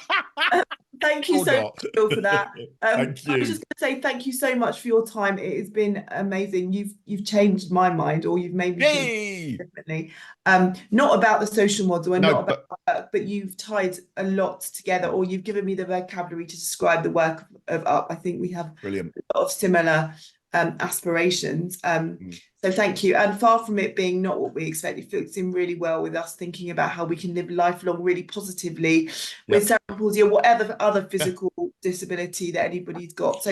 Thank you Or so not. much, Phil, for that. Thank I was you. just going to say thank you so much for your time. It has been amazing. You've changed my mind, or you've made me think Yay! differently. Not about the social model and No, not about work, but you've tied a lot together, or you've given me the vocabulary to describe the work of Up. I think we have Brilliant. a lot of similar aspirations. So thank you. And far from it being not what we expect, it fits in really well with us thinking about how we can live lifelong really positively with cerebral palsy or whatever other physical disability that anybody's got. So